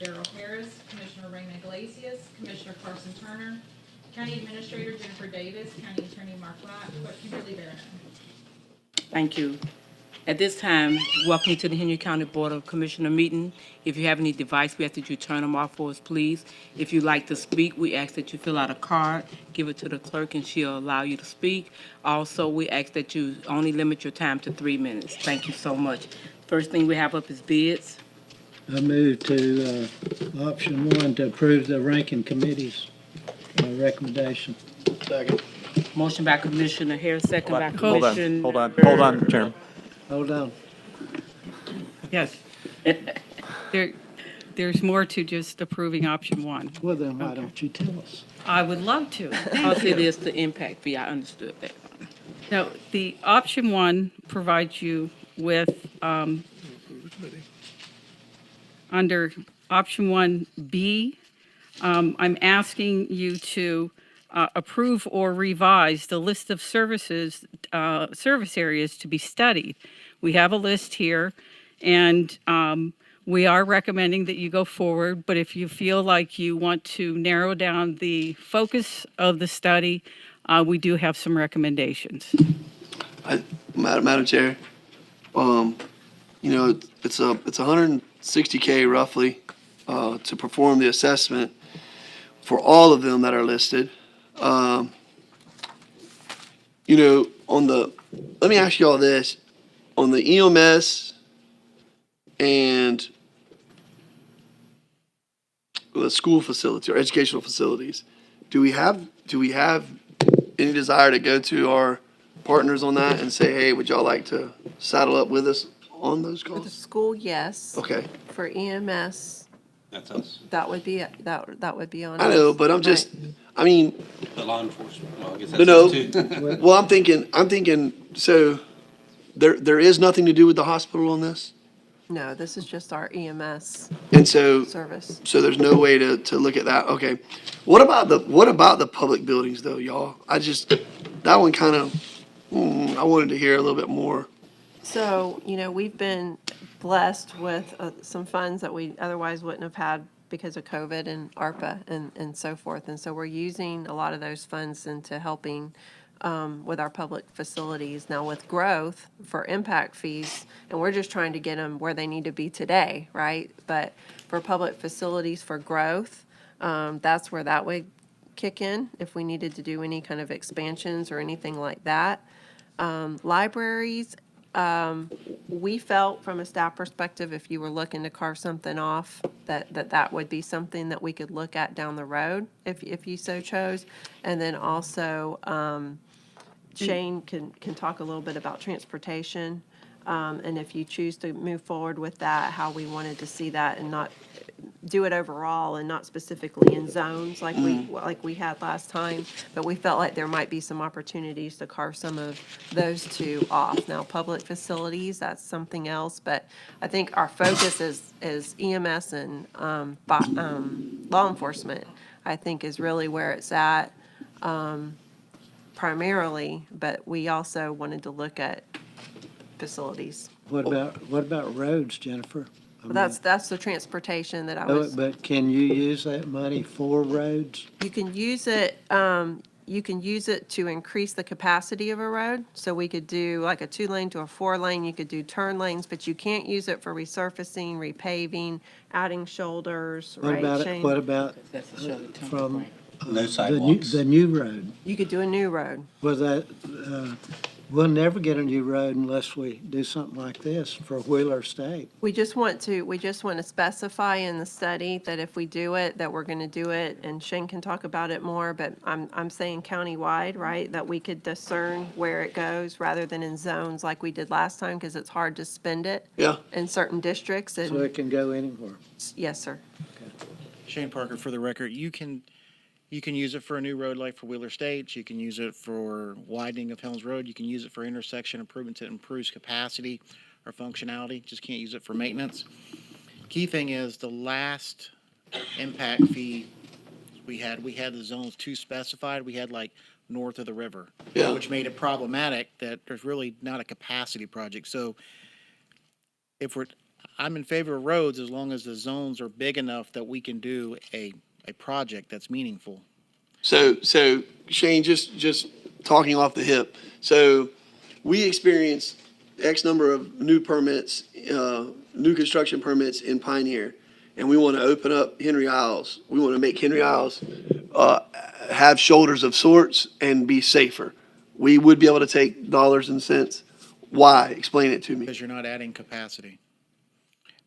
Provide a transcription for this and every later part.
Darrell Harris, Commissioner Raymond Iglesias, Commissioner Carson Turner, County Administrator Jennifer Davis, County Attorney Mark Black, Clerk Kimberly Barron. Thank you. At this time, welcome to the Henry County Board of Commissioner meeting. If you have any device, we ask that you turn them off for us, please. If you'd like to speak, we ask that you fill out a card, give it to the clerk, and she'll allow you to speak. Also, we ask that you only limit your time to 3 minutes. Thank you so much. First thing we have up is bids. I move to option one to approve the ranking committee's recommendation. Second. Motion by Commissioner Harris, second by Hold Commissioner. hold on, Chairman. Hold on. Yes. There's more to just approving option one. Well, then why don't you tell us? I would love to. Also, it is the impact fee. I understood that. Now, the option one provides you with, under option 1B, I'm asking you to approve or revise the list of services, service areas to be studied. We have a list here, and we are recommending that you go forward, but if you feel like you want to narrow down the focus of the study, we do have some recommendations. Madam Chair, it's $160K roughly to perform the assessment for all of them that are listed. Let me ask you all this, on the EMS and the school facility or educational facilities, do we have any desire to go to our partners on that and say, hey, would y'all like to saddle up with us on those For the calls? school, yes. Okay, For EMS, That's us, that would be, that would be on I us. know, but I'm just, I mean, the law enforcement, well, I guess No, that's us too. well, I'm thinking, so there is nothing to do with the hospital on this? No, this is just our EMS And so service. there's no way to look at that, okay. What about the public buildings though, y'all? That one kind of, I wanted to hear a little bit more. So, we've been blessed with some funds that we otherwise wouldn't have had because of COVID and ARPA and so forth. And so we're using a lot of those funds into helping with our public facilities. Now with growth for impact fees, and we're just trying to get them where they need to be today, right? But for public facilities for growth, that's where that would kick in if we needed to do any kind of expansions or anything like that. Libraries, we felt from a staff perspective, if you were looking to carve something off, that would be something that we could look at down the road if you so chose. And then also, Shane can talk a little bit about transportation. And if you choose to move forward with that, how we wanted to see that and not do it overall and not specifically in zones like we had last time. But we felt like there might be some opportunities to carve some of those two off. Now, public facilities, that's something else, but I think our focus is EMS and law enforcement, I think is really where it's at primarily, but we also wanted to look at facilities. What about roads, Jennifer? Well, that's the transportation that I was. But can you use that money for roads? You can use it, to increase the capacity of a road. So we could do like a 2-lane to a 4-lane, you could do turn lanes, but you can't use it for resurfacing, repaving, adding shoulders, right, Shane? What about That's a show that from No sidewalks. the new road? You could do a new road. Was that, we'll never get a new road unless we do something like this for Wheeler State. We just want to specify in the study that if we do it, that we're gonna do it, and Shane can talk about it more, but I'm saying countywide, right? That we could discern where it goes rather than in zones like we did last time, because it's hard to spend it Yeah, in certain districts, So and, it can go anywhere. yes, sir. Shane Parker, for the record, you can use it for a new road like for Wheeler Estates. You can use it for widening of Helms Road. You can use it for intersection improvements that improves capacity or functionality. Just can't use it for maintenance. Key thing is the last impact fee we had the zones 2 specified. We had like north of the river, Yeah. which made it problematic that there's really not a capacity project. So I'm in favor of roads as long as the zones are big enough that we can do a project that's meaningful. So Shane, just talking off the hip. So we experienced X number of new permits, new construction permits in Pioneer, and we want to open up Henry Isles. We want to make Henry Isles have shoulders of sorts and be safer. We would be able to take dollars and cents. Why? Explain it to me. Because you're not adding capacity.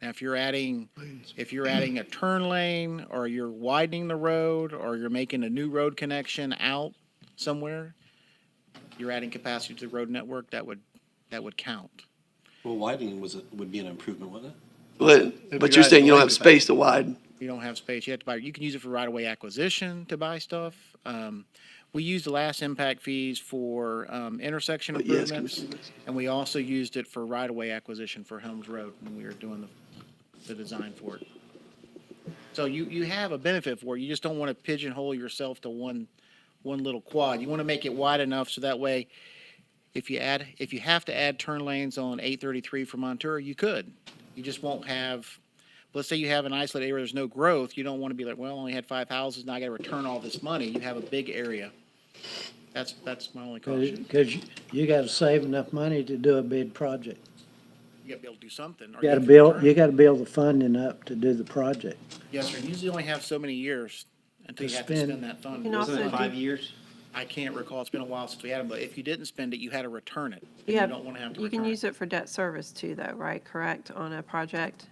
Now, if you're adding a turn lane, or you're widening the road, or you're making a new road connection out somewhere, you're adding capacity to the road network, that would count. Well, widening would be an improvement, wouldn't it? But you're saying you don't have space to widen. You don't have space. You have to buy. You can use it for right-of-way acquisition to buy stuff. We used the last impact fees for intersection Yes, improvements, and we also used it for right-of-way acquisition for Helms Road when we were doing the design for it. So you have a benefit for it. You just don't want to pigeonhole yourself to one little quad. You want to make it wide enough so that way, if you have to add turn lanes on 833 for Montour, you could. You just won't have. Let's say you have an isolated area where there's no growth. You don't want to be like, well, I only had 5 houses, now I got to return all this money. You have a big area. That's my only caution. Because you gotta save enough money to do a big project. You got to be able to do something. or You gotta have to build, return. you gotta build the funding up to do the project. Yes, sir. You usually only have so many years until To you have to spend. spend that fund. You can Wasn't also it 5 years? I can't recall. It's been a while since we had them, but if you didn't spend it, you had to return it. And You don't want to have to You return can it. use it for debt service too, though, right? Correct, on a project?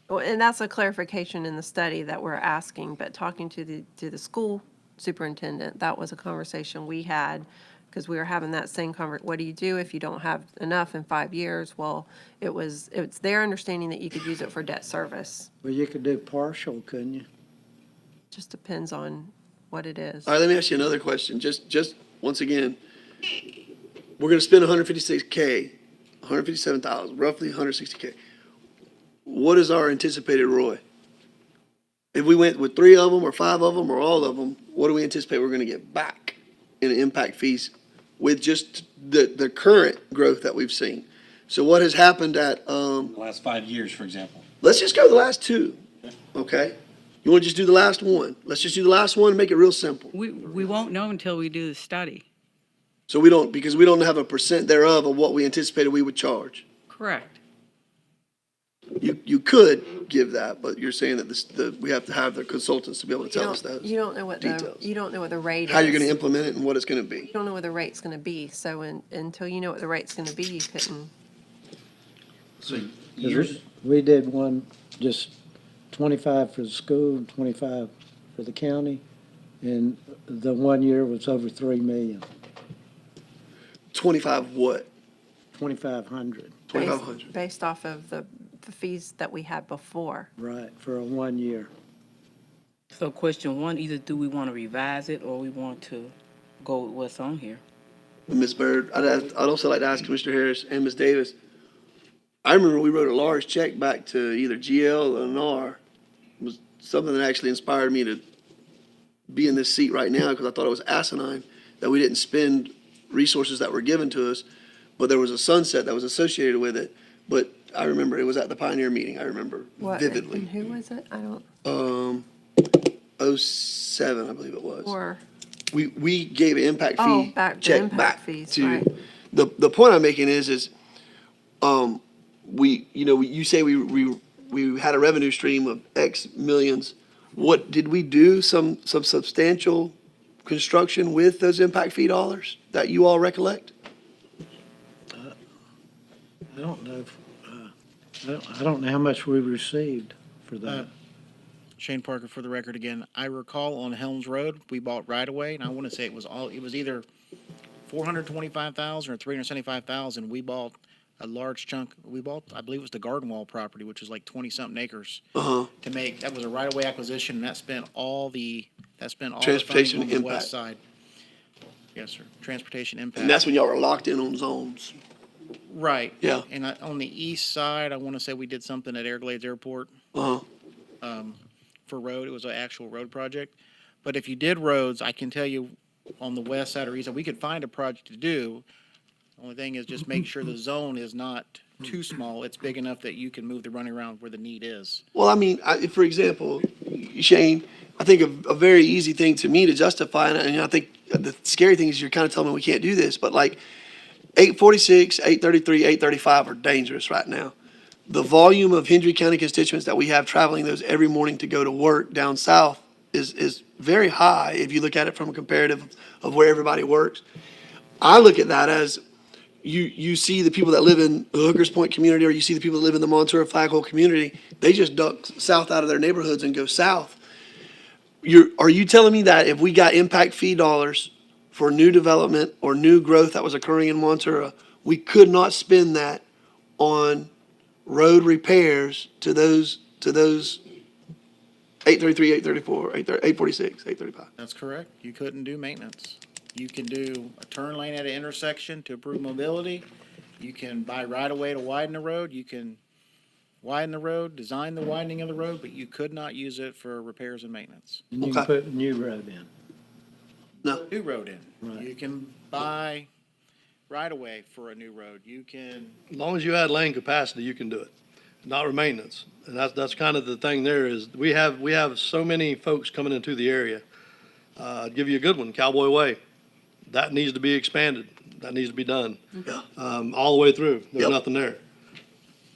Well, and that's a clarification in the study that we're asking, but talking to the school superintendent, that was a conversation we had, because we were having that same what do you do if you don't have enough in 5 years? Well, it's their understanding that you could use it for debt service. Well, you could do partial, couldn't you? Just depends on what it is. All right, let me ask you another question. Just once again, we're going to spend 156K, 157,000, roughly 160K. What is our anticipated ROI? If we went with 3 of them or 5 of them or all of them, what do we anticipate we're going to get back in impact fees with just the current growth that we've seen? So what has happened at, The last 5 years, for example. let's just go the last 2, okay? You want to just do the last one? Let's just do the last one and make it real simple. We won't know until we do the study. So we don't, because we don't have a percent thereof of what we anticipated we would charge. Correct. You could give that, but you're saying that we have to have the consultants to be able to tell us those. You don't know what details. you don't know what the rate is. How you're going to implement it and what it's going to be. You don't know what the rate's gonna be, so until you know what the rate's gonna be, you couldn't. So 'Cause years, we did one, just 25 for the school and 25 for the county, and the 1 year was over 3 million, 25 what? 2,500, 2,500. Based off of the fees that we had before. right, for a 1 year. So question 1, either do we want to revise it or we want to go with what's on here? Ms. Byrd, I'd also like to ask Mr. Harris and Ms. Davis. I remember we wrote a large check back to either GL or NAR. It was something that actually inspired me to be in this seat right now because I thought it was asinine that we didn't spend resources that were given to us, but there was a sunset that was associated with it. But I remember it was at the Pioneer meeting. I remember What, vividly. and who was it? I don't, 07, I believe it was. or, We gave an impact Oh, fee back- the check impact back fees, to, right. the point I'm making is, you say we had a revenue stream of X millions. What, did we do some substantial construction with those impact fee dollars that you all recollect? I don't know, I don't know how much we received for that. Shane Parker for the record again. I recall on Helms Road, we bought right away, and I want to say it was either 425,000 or 375,000. We bought a large chunk. I believe it was the Garden Wall property, which is like 20-something acres. Uh-huh. That was a right-of-way acquisition, and that spent all the Transportation funding on the impact. west side. Yes, sir. Transportation impact. And that's when y'all were locked in on zones. Right. Yeah. And on the east side, I want to say we did something at Everglades Airport. Uh-huh. For road. It was an actual road project. But if you did roads, I can tell you on the west side or east side, we could find a project to do. Only thing is just make sure the zone is not too small. It's big enough that you can move the running around where the need is. Well, I mean, for example, Shane, I think a very easy thing to me to justify, and I think the scary thing is you're kind of telling me we can't do this, but like 846, 833, 835 are dangerous right now. The volume of Hendry County constituents that we have traveling those every morning to go to work down south is very high if you look at it from a comparative of where everybody works. I look at that as you see the people that live in the Hookers Point community, or you see the people that live in the Montour Flagpole community, they just duck south out of their neighborhoods and go south. Are you telling me that if we got impact fee dollars for new development or new growth that was occurring in Montour, we could not spend that on road repairs to those 833, 834, 846, 835? That's correct. You couldn't do maintenance. You can do a turn lane at an intersection to improve mobility. You can buy right of way to widen the road. You can widen the road, design the widening of the road, but you could not use it for repairs and maintenance. And you can Okay. put a new road in. No. New road in. Right. You can buy right of way for a new road. You can, As long as you add lane capacity, you can do it, not maintenance. And that's kind of the thing there is, we have so many folks coming into the area. I'll give you a good one, Cowboy Way. That needs to be expanded. That needs to be done. Yeah. All the way through. There's Yep. nothing there.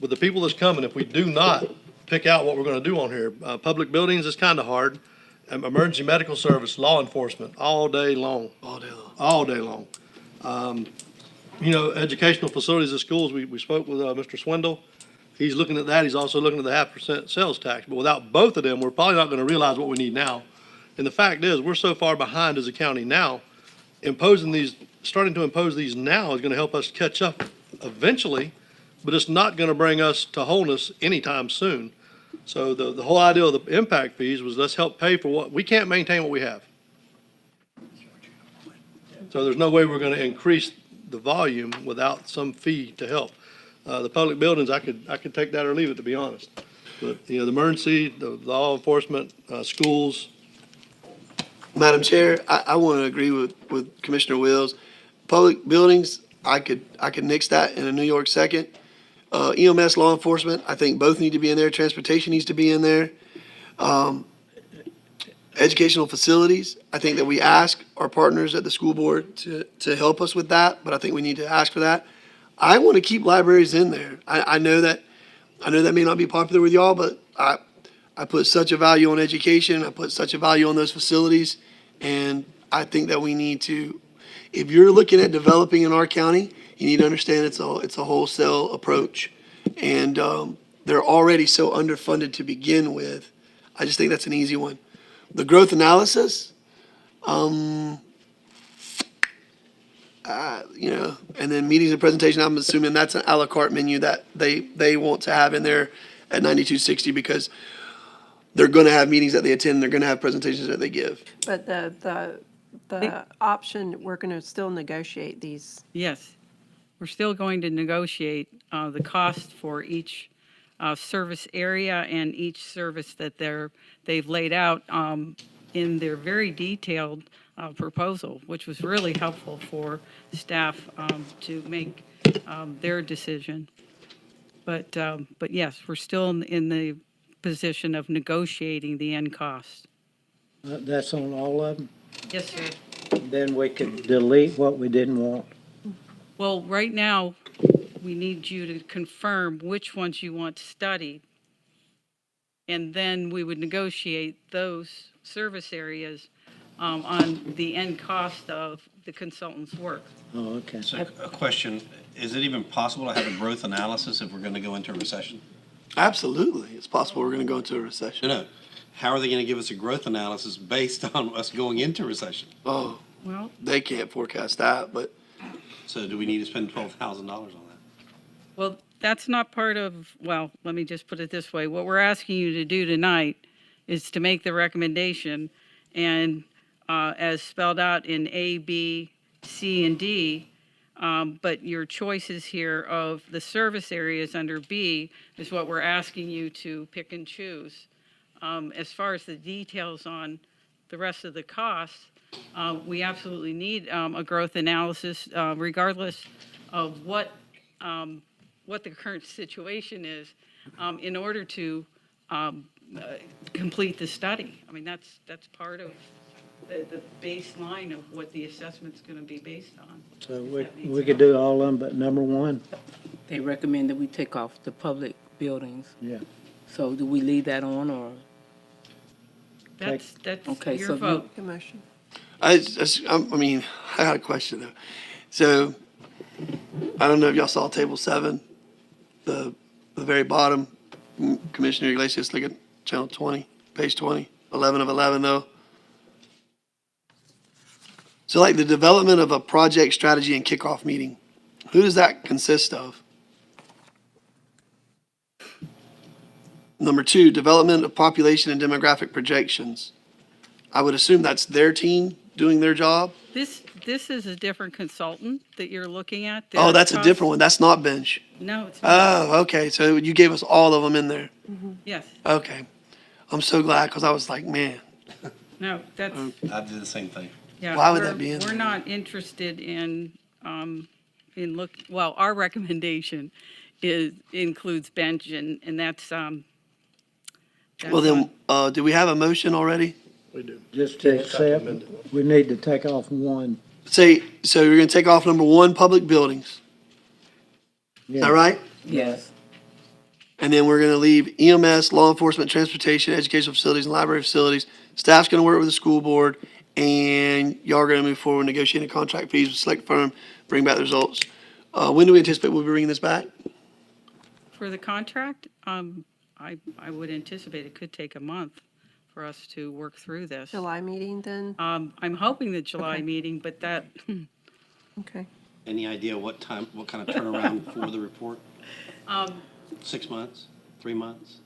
With the people that's coming, if we do not pick out what we're gonna do on here, public buildings is kind of hard. Emergency medical service, law enforcement, all day long. All day long. All day long. Educational facilities at schools, we spoke with Mr. Swindle. He's looking at that. He's also looking at the 0.5% sales tax. But without both of them, we're probably not going to realize what we need now. And the fact is, we're so far behind as a county now. Starting to impose these now is going to help us catch up eventually, but it's not going to bring us to wholeness anytime soon. So the whole idea of the impact fees was let's help pay for what, we can't maintain what we have. So there's no way we're going to increase the volume without some fee to help. The public buildings, I could take that or leave it, to be honest. But, the emergency, the law enforcement, schools. Madam Chair, I want to agree with Commissioner Wills. Public buildings, I could nix that in a New York second. EMS, law enforcement, I think both need to be in there. Transportation needs to be in there. Educational facilities, I think that we ask our partners at the school board to help us with that, but I think we need to ask for that. I want to keep libraries in there. I know that may not be popular with y'all, but I put such a value on education. I put such a value on those facilities. And I think that we need to, if you're looking at developing in our county, you need to understand it's a wholesale approach. And they're already so underfunded to begin with. I just think that's an easy one. The growth analysis, and then meetings and presentation, I'm assuming that's an à la carte menu that they want to have in there at 9260 because they're going to have meetings that they attend, they're going to have presentations that they give. But the option, we're going to still negotiate these. Yes, we're still going to negotiate the cost for each service area and each service that they've laid out in their very detailed proposal, which was really helpful for staff to make their decision. But yes, we're still in the position of negotiating the end cost. That's on all of them. Yes, sir. Then we could delete what we didn't want. Well, right now, we need you to confirm which ones you want studied. And then we would negotiate those service areas on the end cost of the consultant's work. Oh, okay. So a question, is it even possible to have a growth analysis if we're going to go into a recession? Absolutely. It's possible we're going to go into a recession. No. How are they going to give us a growth analysis based on us going into recession? Oh, Well, they can't forecast that, but So do we need to spend $12,000 on that? well, that's not part of, well, let me just put it this way. What we're asking you to do tonight is to make the recommendation, and as spelled out in A, B, C, and D, but your choices here of the service areas under B is what we're asking you to pick and choose. As far as the details on the rest of the costs, we absolutely need a growth analysis regardless of what what the current situation is in order to complete the study. I mean, that's part of the baseline of what the assessment's going to be based on. So we could do all of them but number one? They recommend that we take off the public buildings. Yeah. So do we leave that on, or? That's Okay, your so you- vote. Commission. I mean, I got a question though. So, I don't know if y'all saw table 7, the very bottom, Commissioner Iglesias, look at channel 20, page 20, 11 of 11 though. So like the development of a project strategy and kickoff meeting, who does that consist of? Number 2, development of population and demographic projections. I would assume that's their team doing their job. This is a different consultant that you're looking at. Oh, Their that's a cost- different one. That's not bench. No, it's not. Oh, okay. So you gave us all of them in there. Yes. Okay. I'm so glad because I was like, man, No, that's, I did the same thing. yeah. Why would that we're- be in We're there? not interested in well, our recommendation includes bench, and that's, well then, do we have a motion already? We do. Just to accept, we need to take off one. So you're going to take off number 1, public buildings. Is that right? Yes. And then we're going to leave EMS, law enforcement, transportation, educational facilities, and library facilities. Staff's going to work with the school board, and y'all are going to move forward negotiating contract fees with select firm, bring back the results. When do we anticipate we'll be bringing this back? for the contract, I would anticipate it could take a month for us to work through this. July meeting then? I'm hoping the July Okay. meeting, but that, Okay. Any idea what kind of turnaround for the report? 6 months, 3 months?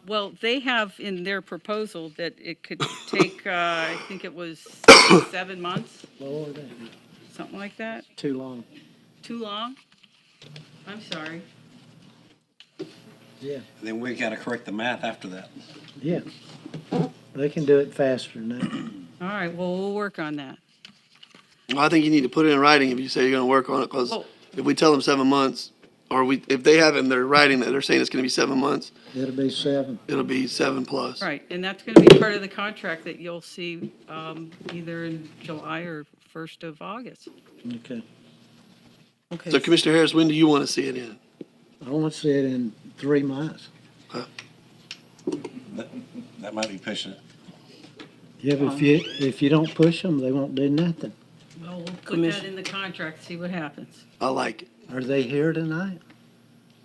well, they have in their proposal that it could take, I think it was 7 months, Lord, that's something like that. too long. Too long? I'm sorry. Yeah, And then we got to correct the math after that. yeah. They can do it faster than that. All right, well, we'll work on that. Well, I think you need to put it in writing if you say you're going to work on it, because Well- if we tell them 7 months, or if they have in their writing that they're saying it's going to be 7 months, It'll be 7. it'll be 7 plus. Right, and that's going to be part of the contract that you'll see either in July or 1st of August. Okay. Okay. So Commissioner Harris, when do you want to see it in? I want to see it in 3 months. That might be pushing it. Yeah, but if you don't push them, they won't do nothing. Well, we'll put Commission- that in the contract, see what happens. I like it. Are they here tonight?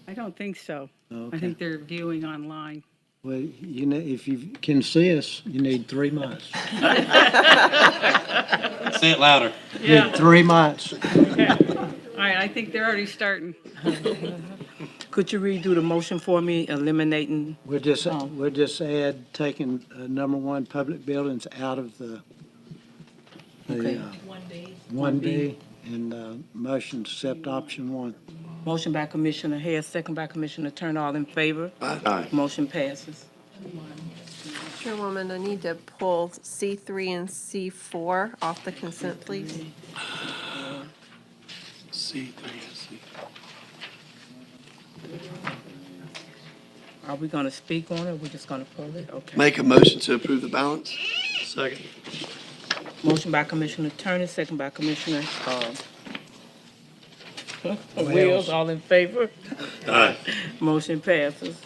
I don't think so. I Okay. think they're viewing online. Well, you know, if you can see us, you need 3 months. Say it louder. You need 3 months. All right, I think they're already starting. Could you redo the motion for me, eliminating, We'll just add, taking number 1, public buildings out of the Okay. 1B. 1B, and motion to accept option 1. motion by Commissioner Harris, second by Commissioner Turner, all in favor? Aye. Motion passes. Chairwoman, I need to pull C3 and C4 off the consent, please. C3, C. Are we gonna speak on it, or we just gonna pull it? Okay. Make a motion to approve the balance. Second. Motion by Commissioner Turner, second by Commissioner, Wills, all in favor? Aye. Motion passes.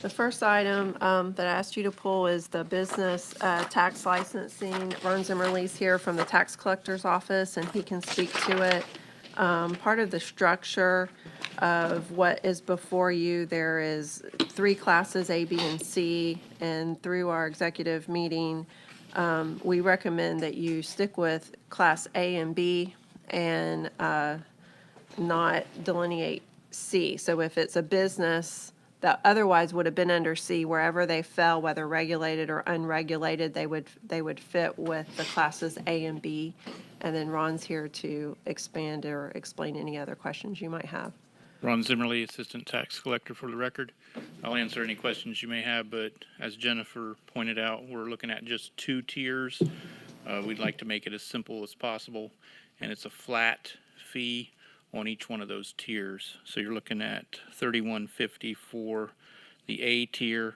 The first item that I asked you to pull is the business tax licensing. Ron Zimmerly's here from the tax collector's office, and he can speak to it. Part of the structure of what is before you, there is 3 classes, A, B, and C, and through our executive meeting, we recommend that you stick with Class A and B and not delineate C. So if it's a business that otherwise would have been under C, wherever they fell, whether regulated or unregulated, they would fit with the classes A and B. And then Ron's here to expand or explain any other questions you might have. Ron Zimmerly, Assistant Tax Collector for the record. I'll answer any questions you may have, but as Jennifer pointed out, we're looking at just 2 tiers. We'd like to make it as simple as possible, and it's a flat fee on each one of those tiers. So you're looking at $31.50 for the A tier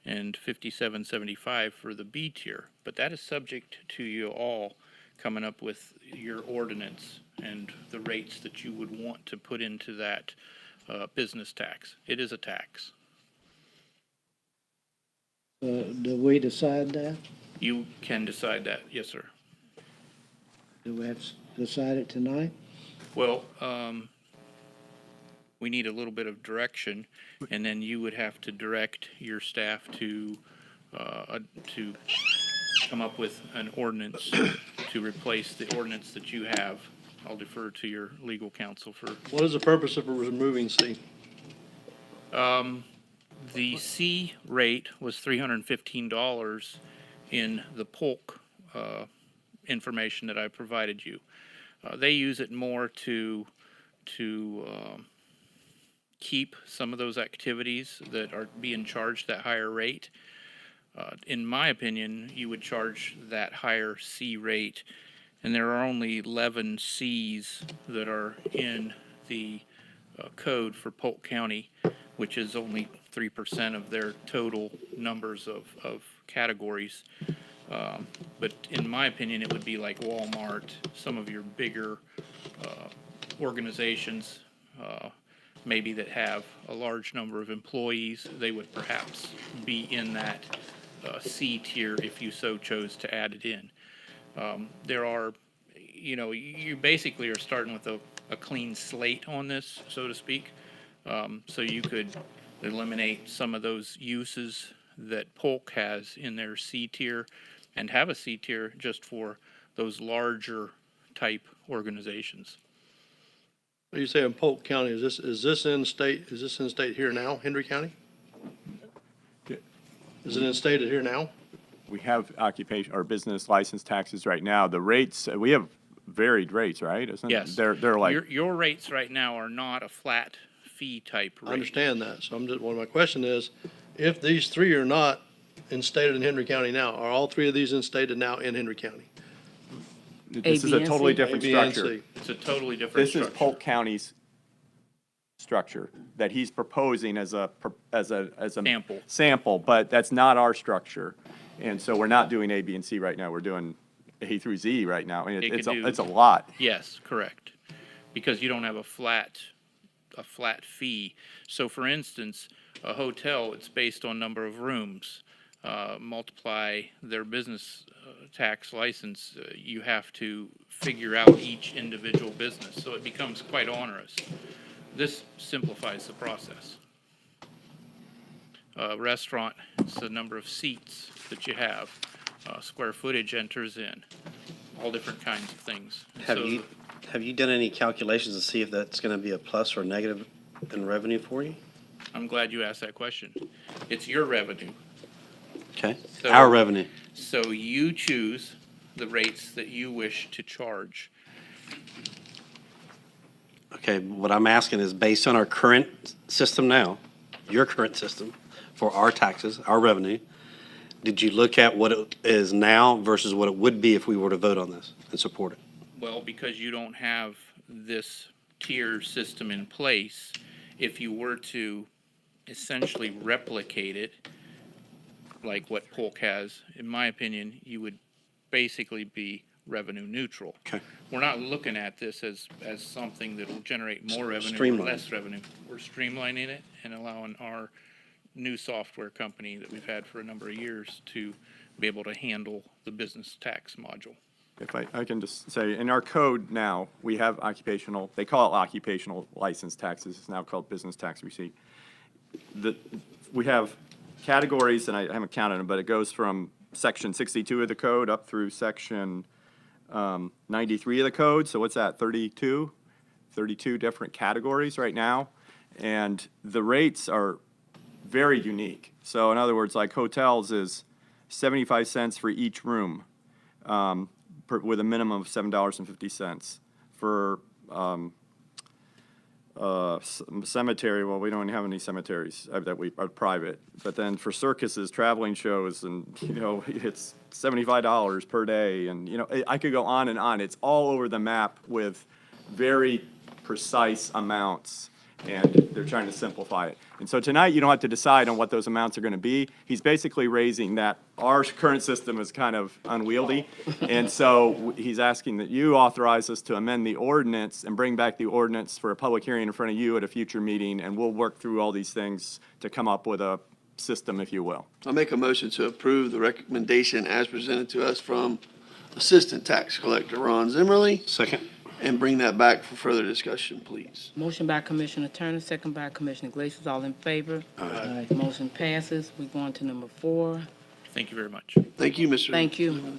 and $57.75 for the B tier. But that is subject to you all coming up with your ordinance and the rates that you would want to put into that business tax. It is a tax. Do we decide that? You can decide that, yes, sir. Do we have to decide it tonight? Well, we need a little bit of direction, and then you would have to direct your staff to come up with an ordinance to replace the ordinance that you have. I'll defer to your legal counsel for. What is the purpose of removing C? The C rate was $315 in the Polk information that I provided you. They use it more to keep some of those activities that are being charged that higher rate. In my opinion, you would charge that higher C rate, and there are only 11 Cs that are in the code for Polk County, which is only 3% of their total numbers of categories. But in my opinion, it would be like Walmart, some of your bigger organizations, maybe that have a large number of employees, they would perhaps be in that C tier if you so chose to add it in. There are, you basically are starting with a clean slate on this, so to speak. So you could eliminate some of those uses that Polk has in their C tier and have a C tier just for those larger type organizations. What you say in Polk County, is this in state here now, Hendry County? Is it in state here now? We have occupation or business license taxes right now. The rates, we have varied rates, right? Yes. They're like. Your rates right now are not a flat fee type rate. I understand that. So one of my question is, if these three are not instated in Hendry County now, are all three of these instated now in Hendry County? This is a totally different A, B, and structure. C. It's a totally different This structure. is Polk County's structure that he's proposing as a sample, but that's not our structure. And so we're not doing A, B, and C right now. We're doing A through Z right now. I mean, it's a lot. Yes, correct. Because you don't have a flat fee. So for instance, a hotel, it's based on number of rooms. Multiply their business tax license, you have to figure out each individual business. So it becomes quite onerous. This simplifies the process. Restaurant, it's the number of seats that you have. Square footage enters in. All different kinds of things. Have you done any calculations to see if that's going to be a plus or negative in revenue for you? I'm glad you asked that question. It's your revenue. Okay, So- our revenue. So you choose the rates that you wish to charge. Okay, what I'm asking is based on our current system now, your current system for our taxes, our revenue, did you look at what it is now versus what it would be if we were to vote on this and support it? Well, because you don't have this tier system in place, if you were to essentially replicate it, like what Polk has, in my opinion, you would basically be revenue neutral. Okay. We're not looking at this as something that will generate more revenue or Streamline. less revenue. We're streamlining it and allowing our new software company that we've had for a number of years to be able to handle the business tax module. If I can just say, in our code now, we have they call it occupational license taxes. It's now called business tax receipt. We have categories, and I haven't counted them, but it goes from section 62 of the code up through section 93 of the code. So what's that, 32 different categories right now. And the rates are very unique. So in other words, like hotels is 75 cents for each room, with a minimum of $7.50. For cemetery, well, we don't have any cemeteries that are private. But then for circuses, traveling shows, and it's $75 per day, and I could go on and on. It's all over the map with very precise amounts, and they're trying to simplify it. And so tonight, you don't have to decide on what those amounts are going to be. He's basically raising that our current system is kind of unwieldy, and so he's asking that you authorize us to amend the ordinance and bring back the ordinance for a public hearing in front of you at a future meeting, and we'll work through all these things to come up with a system, if you will. I make a motion to approve the recommendation as presented to us from Assistant Tax Collector Ron Zimmerly, Second. and bring that back for further discussion, please. Motion by Commissioner Turner, second by Commissioner Glacier. All in favor? Aye. Motion passes. We go on to number 4. Thank you very much. Thank you, Mr. Thank you.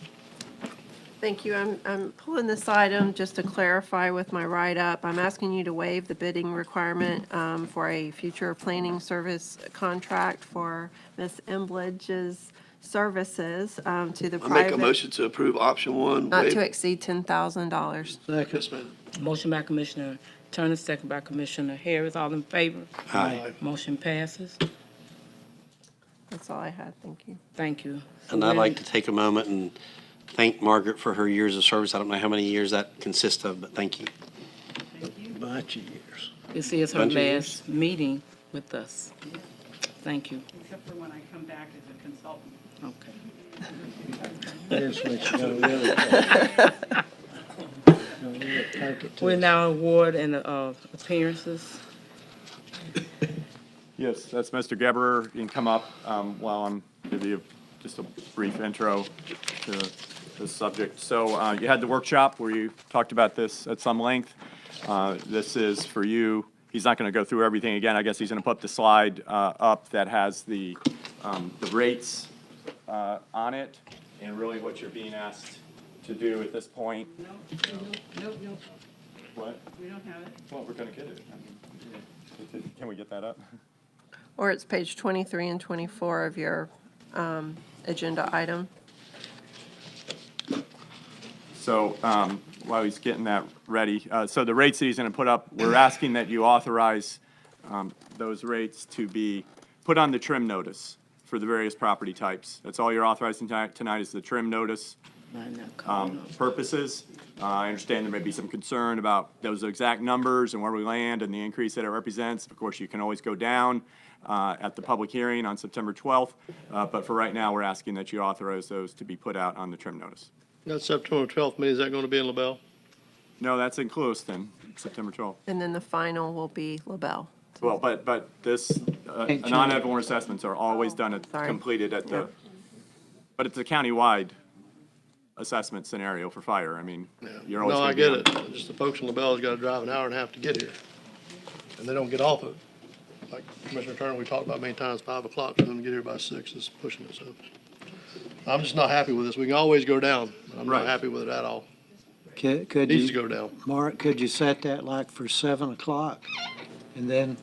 Thank you. I'm pulling this item just to clarify with my write-up. I'm asking you to waive the bidding requirement for a future planning service contract for Ms. Embledge's services to the I make a private, motion to approve option one. not waive- to exceed $10,000. Second. Yes, ma'am. Motion by Commissioner Turner, second by Commissioner Harris. All in favor? Aye. Motion passes. That's all I had. Thank you. Thank you. And I'd like to take a moment and thank Margaret for her years of service. I don't know how many years that consists of, but thank you. Bunch of years. This is her Bunch of last meeting with us. Thank you. Except for when I come back as a consultant. Okay. There's what you gotta really. Don't really take it to We're us. now award and appearances. Yes, that's Mr. Geberer. You can come up while I'm give you just a brief intro to this subject. So you had the workshop where you talked about this at some length. This is for you. He's not going to go through everything again. I guess he's going to put the slide up that has the rates on it, and really what you're being asked to do at this point. Nope, What? we don't have it. Well, we're going to get it. Can we get that up? Or it's page 23 and 24 of your agenda item. So while he's getting that ready, so the rates that he's going to put up, we're asking that you authorize those rates to be put on the trim notice for the various property types. That's all you're authorizing tonight is the trim notice Mine not coming up. purposes. I understand there may be some concern about those exact numbers and where we land and the increase that it represents. Of course, you can always go down at the public hearing on September 12th, but for right now, we're asking that you authorize those to be put out on the trim notice. That September 12th meeting, is that going to be in LaBelle? No, that's in Clewiston, September 12th. And then the final will be LaBelle. Well, but this, non-ad valorem assessments are always done, Sorry. completed at the, but it's a countywide assessment scenario for fire. I mean, you're always. No, gonna I be get on- it. Just the folks in LaBelle's got to drive an hour and a half to get here. And they don't get off of, like Commissioner Turner, we talked about many times, 5 o'clock, for them to get here by 6 is pushing it, so. I'm just not happy with this. We can always go down. I'm not Right. happy with it at all. Could Needs to you, go down. Mark, could you set that like for 7 o'clock? And then,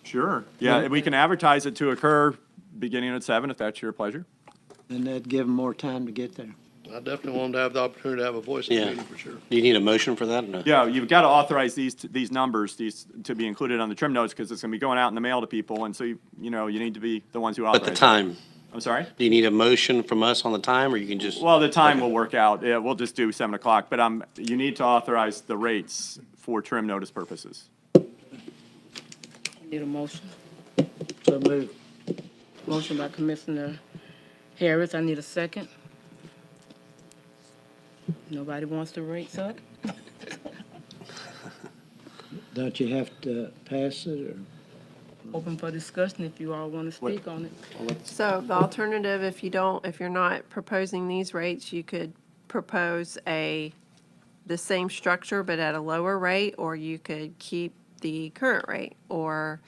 Sure. Yeah, we can advertise it to occur beginning at 7 if that's your pleasure. and that'd give them more time to get there. I definitely want them to have the opportunity to have a voice in the Yeah. meeting for sure. Do you need a motion for that or no? Yeah, you've got to authorize these numbers, these to be included on the trim notes because it's going to be going out in the mail to people. And so, you need to be the ones who authorize But the it. time, I'm sorry? do you need a motion from us on the time or you can just? Well, the time will work out. Yeah, we'll just do 7 o'clock, but you need to authorize the rates for trim notice purposes. Need a motion? So move. Motion by Commissioner Harris. I need a second. Nobody wants the rates up? Don't you have to pass it, or? Open for discussion if you all want to speak on it. So the alternative, if you're not proposing these rates, you could propose the same structure but at a lower rate, or you could keep the current rate or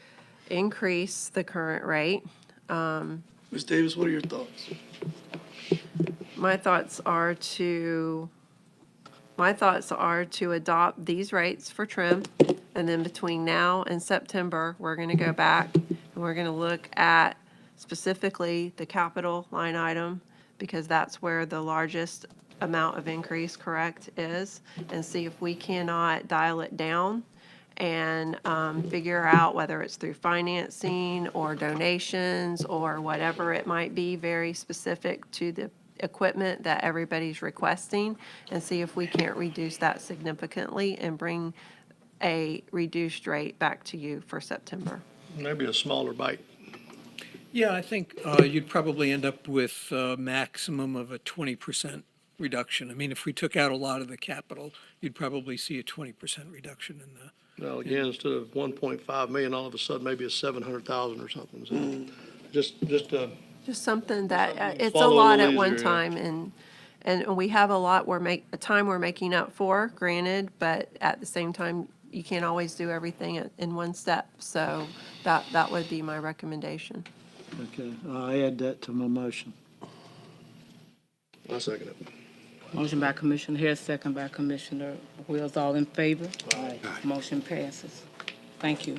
increase the current rate. Ms. Davis, what are your thoughts? My thoughts are to adopt these rates for trim, and then between now and September, we're gonna go back and we're gonna look at specifically the capital line item, because that's where the largest amount of increase, correct, is, and see if we cannot dial it down and figure out whether it's through financing or donations or whatever it might be, very specific to the equipment that everybody's requesting, and see if we can't reduce that significantly and bring a reduced rate back to you for September. Maybe a smaller bite. Yeah, I think you'd probably end up with a maximum of a 20% reduction. I mean, if we took out a lot of the capital, you'd probably see a 20% reduction in the, Well, again, instead of 1.5 million, all of a sudden maybe it's 700,000 or something. So Just something that, it's a Swallow a lot little at one easier, yeah. time, and we have a lot a time we're making up for, granted, but at the same time, you can't always do everything in one step, so that would be my recommendation. Okay, I'll add that to my motion. I second it. Motion by Commissioner Harris, second by Commissioner Wills. All in favor? Aye. Motion passes. Thank you.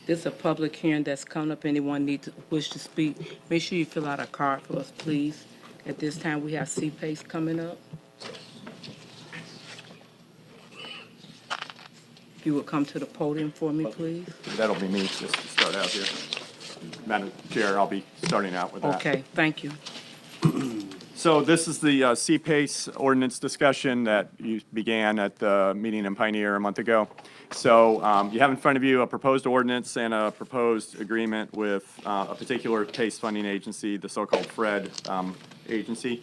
This is a public hearing that's coming up. Anyone wish to speak, make sure you fill out a card for us, please. At this time, we have CPACE coming up. If you would come to the podium for me, please. That'll be me, just to start out here. Madam Chair, I'll be starting out with that. Okay, thank you. So this is the CPACE ordinance discussion that you began at the meeting in Pioneer a month ago. So you have in front of you a proposed ordinance and a proposed agreement with a particular PACE funding agency, the so-called FRED agency.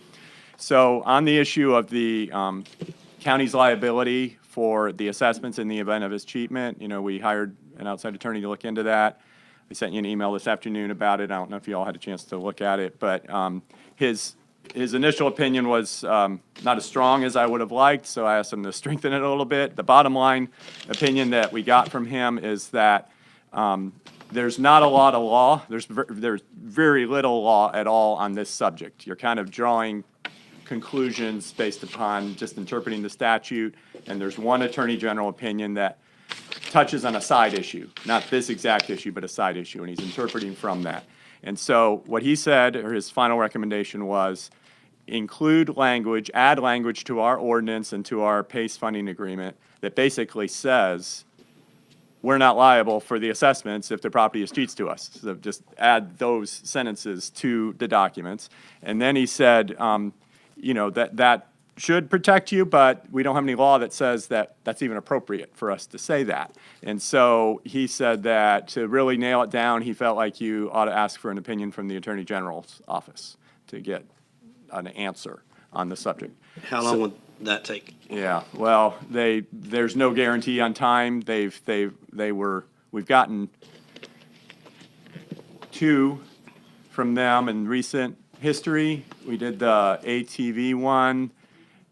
So on the issue of the county's liability for the assessments in the event of mistreatment, we hired an outside attorney to look into that. I sent you an email this afternoon about it. I don't know if you all had a chance to look at it, but his initial opinion was not as strong as I would have liked, so I asked him to strengthen it a little bit. The bottom line opinion that we got from him is that there's not a lot of law. There's very little law at all on this subject. You're kind of drawing conclusions based upon just interpreting the statute, and there's one attorney general opinion that touches on a side issue, not this exact issue, but a side issue, and he's interpreting from that. And so what he said, or his final recommendation was, include language, add language to our ordinance and to our PACE funding agreement that basically says we're not liable for the assessments if the property is cheats to us. So just add those sentences to the documents. And then he said, that should protect you, but we don't have any law that says that that's even appropriate for us to say that. And so he said that to really nail it down, he felt like you ought to ask for an opinion from the Attorney General's office to get an answer on the subject. How long would that take? Yeah, well, there's no guarantee on time. We've gotten 2 from them in recent history. We did the ATV one.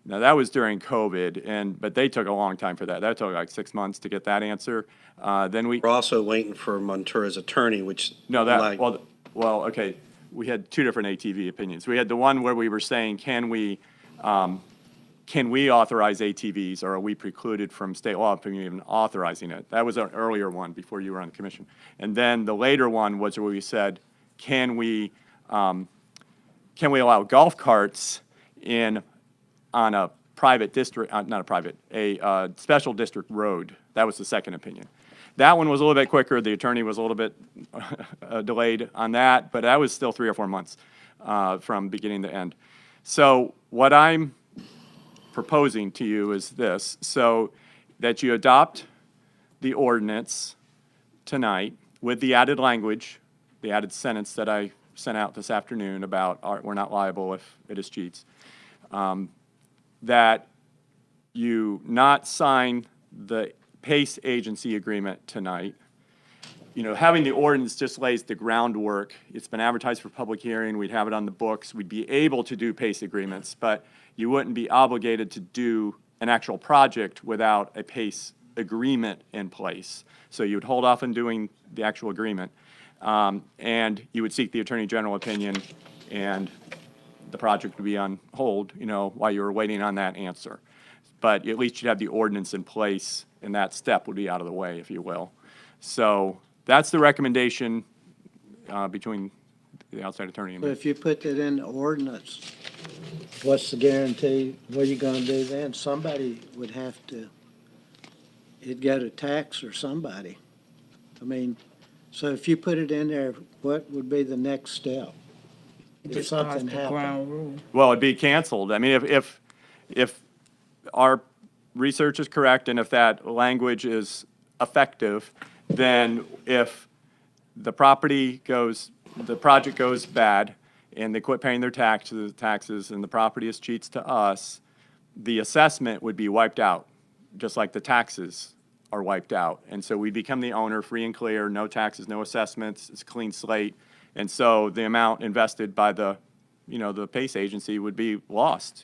Now, that was during COVID, but they took a long time for that. That took like 6 months to get that answer. We're also waiting for Montura's attorney, which. No, okay. We had 2 different ATV opinions. We had the one where we were saying, can we authorize ATVs, or are we precluded from state law from even authorizing it? That was an earlier one before you were on the commission. And then the later one was where we said, can we allow golf carts on a private district, a special district road? That was the second opinion. That one was a little bit quicker. The attorney was a little bit delayed on that, but that was still 3 or 4 months from beginning to end. So what I'm proposing to you is this, so that you adopt the ordinance tonight with the added language, the added sentence that I sent out this afternoon about we're not liable if it is cheats, that you not sign the PACE agency agreement tonight. Having the ordinance just lays the groundwork. It's been advertised for public hearing. We'd have it on the books. We'd be able to do PACE agreements, but you wouldn't be obligated to do an actual project without a PACE agreement in place. So you would hold off on doing the actual agreement, and you would seek the Attorney General opinion, and the project would be on hold, while you were waiting on that answer. But at least you'd have the ordinance in place, and that step would be out of the way, if you will. So that's the recommendation between the outside attorney and But me. if you put that in the ordinance, what's the guarantee? What are you gonna do then? Somebody would have to, it'd go to tax or somebody. So if you put it in there, what would be the next step? It If just starts something the happened. ground rule. Well, it'd be canceled. If our research is correct and if that language is effective, then if the project goes bad and they quit paying their taxes and the property is cheats to us, the assessment would be wiped out, just like the taxes are wiped out. And so we become the owner free and clear, no taxes, no assessments, it's a clean slate. And so the amount invested by the PACE agency would be lost,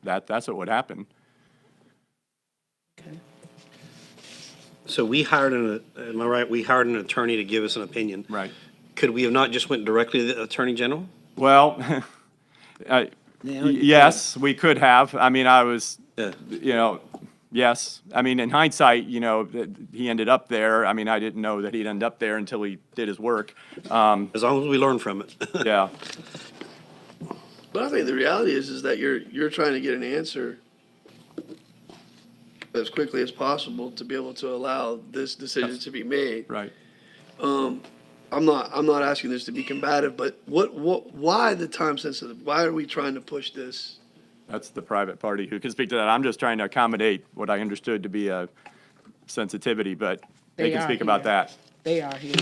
that's what would happen. So we hired am I right, we hired an attorney to give us an opinion. Right. Could we have not just went directly to the Attorney General? Well, Now you yes, we could have. I mean, Yeah. yes. I mean, in hindsight, he ended up there. I mean, I didn't know that he'd end up there until he did his work. As long as we learn from it. Yeah. But I think the reality is that you're trying to get an answer as quickly as possible to be able to allow this decision to be made. Right. I'm not asking this to be combative, but why the time sensitive? Why are we trying to push this? That's the private party who can speak to that. I'm just trying to accommodate what I understood to be a sensitivity, but they can are speak about here. that. They are here.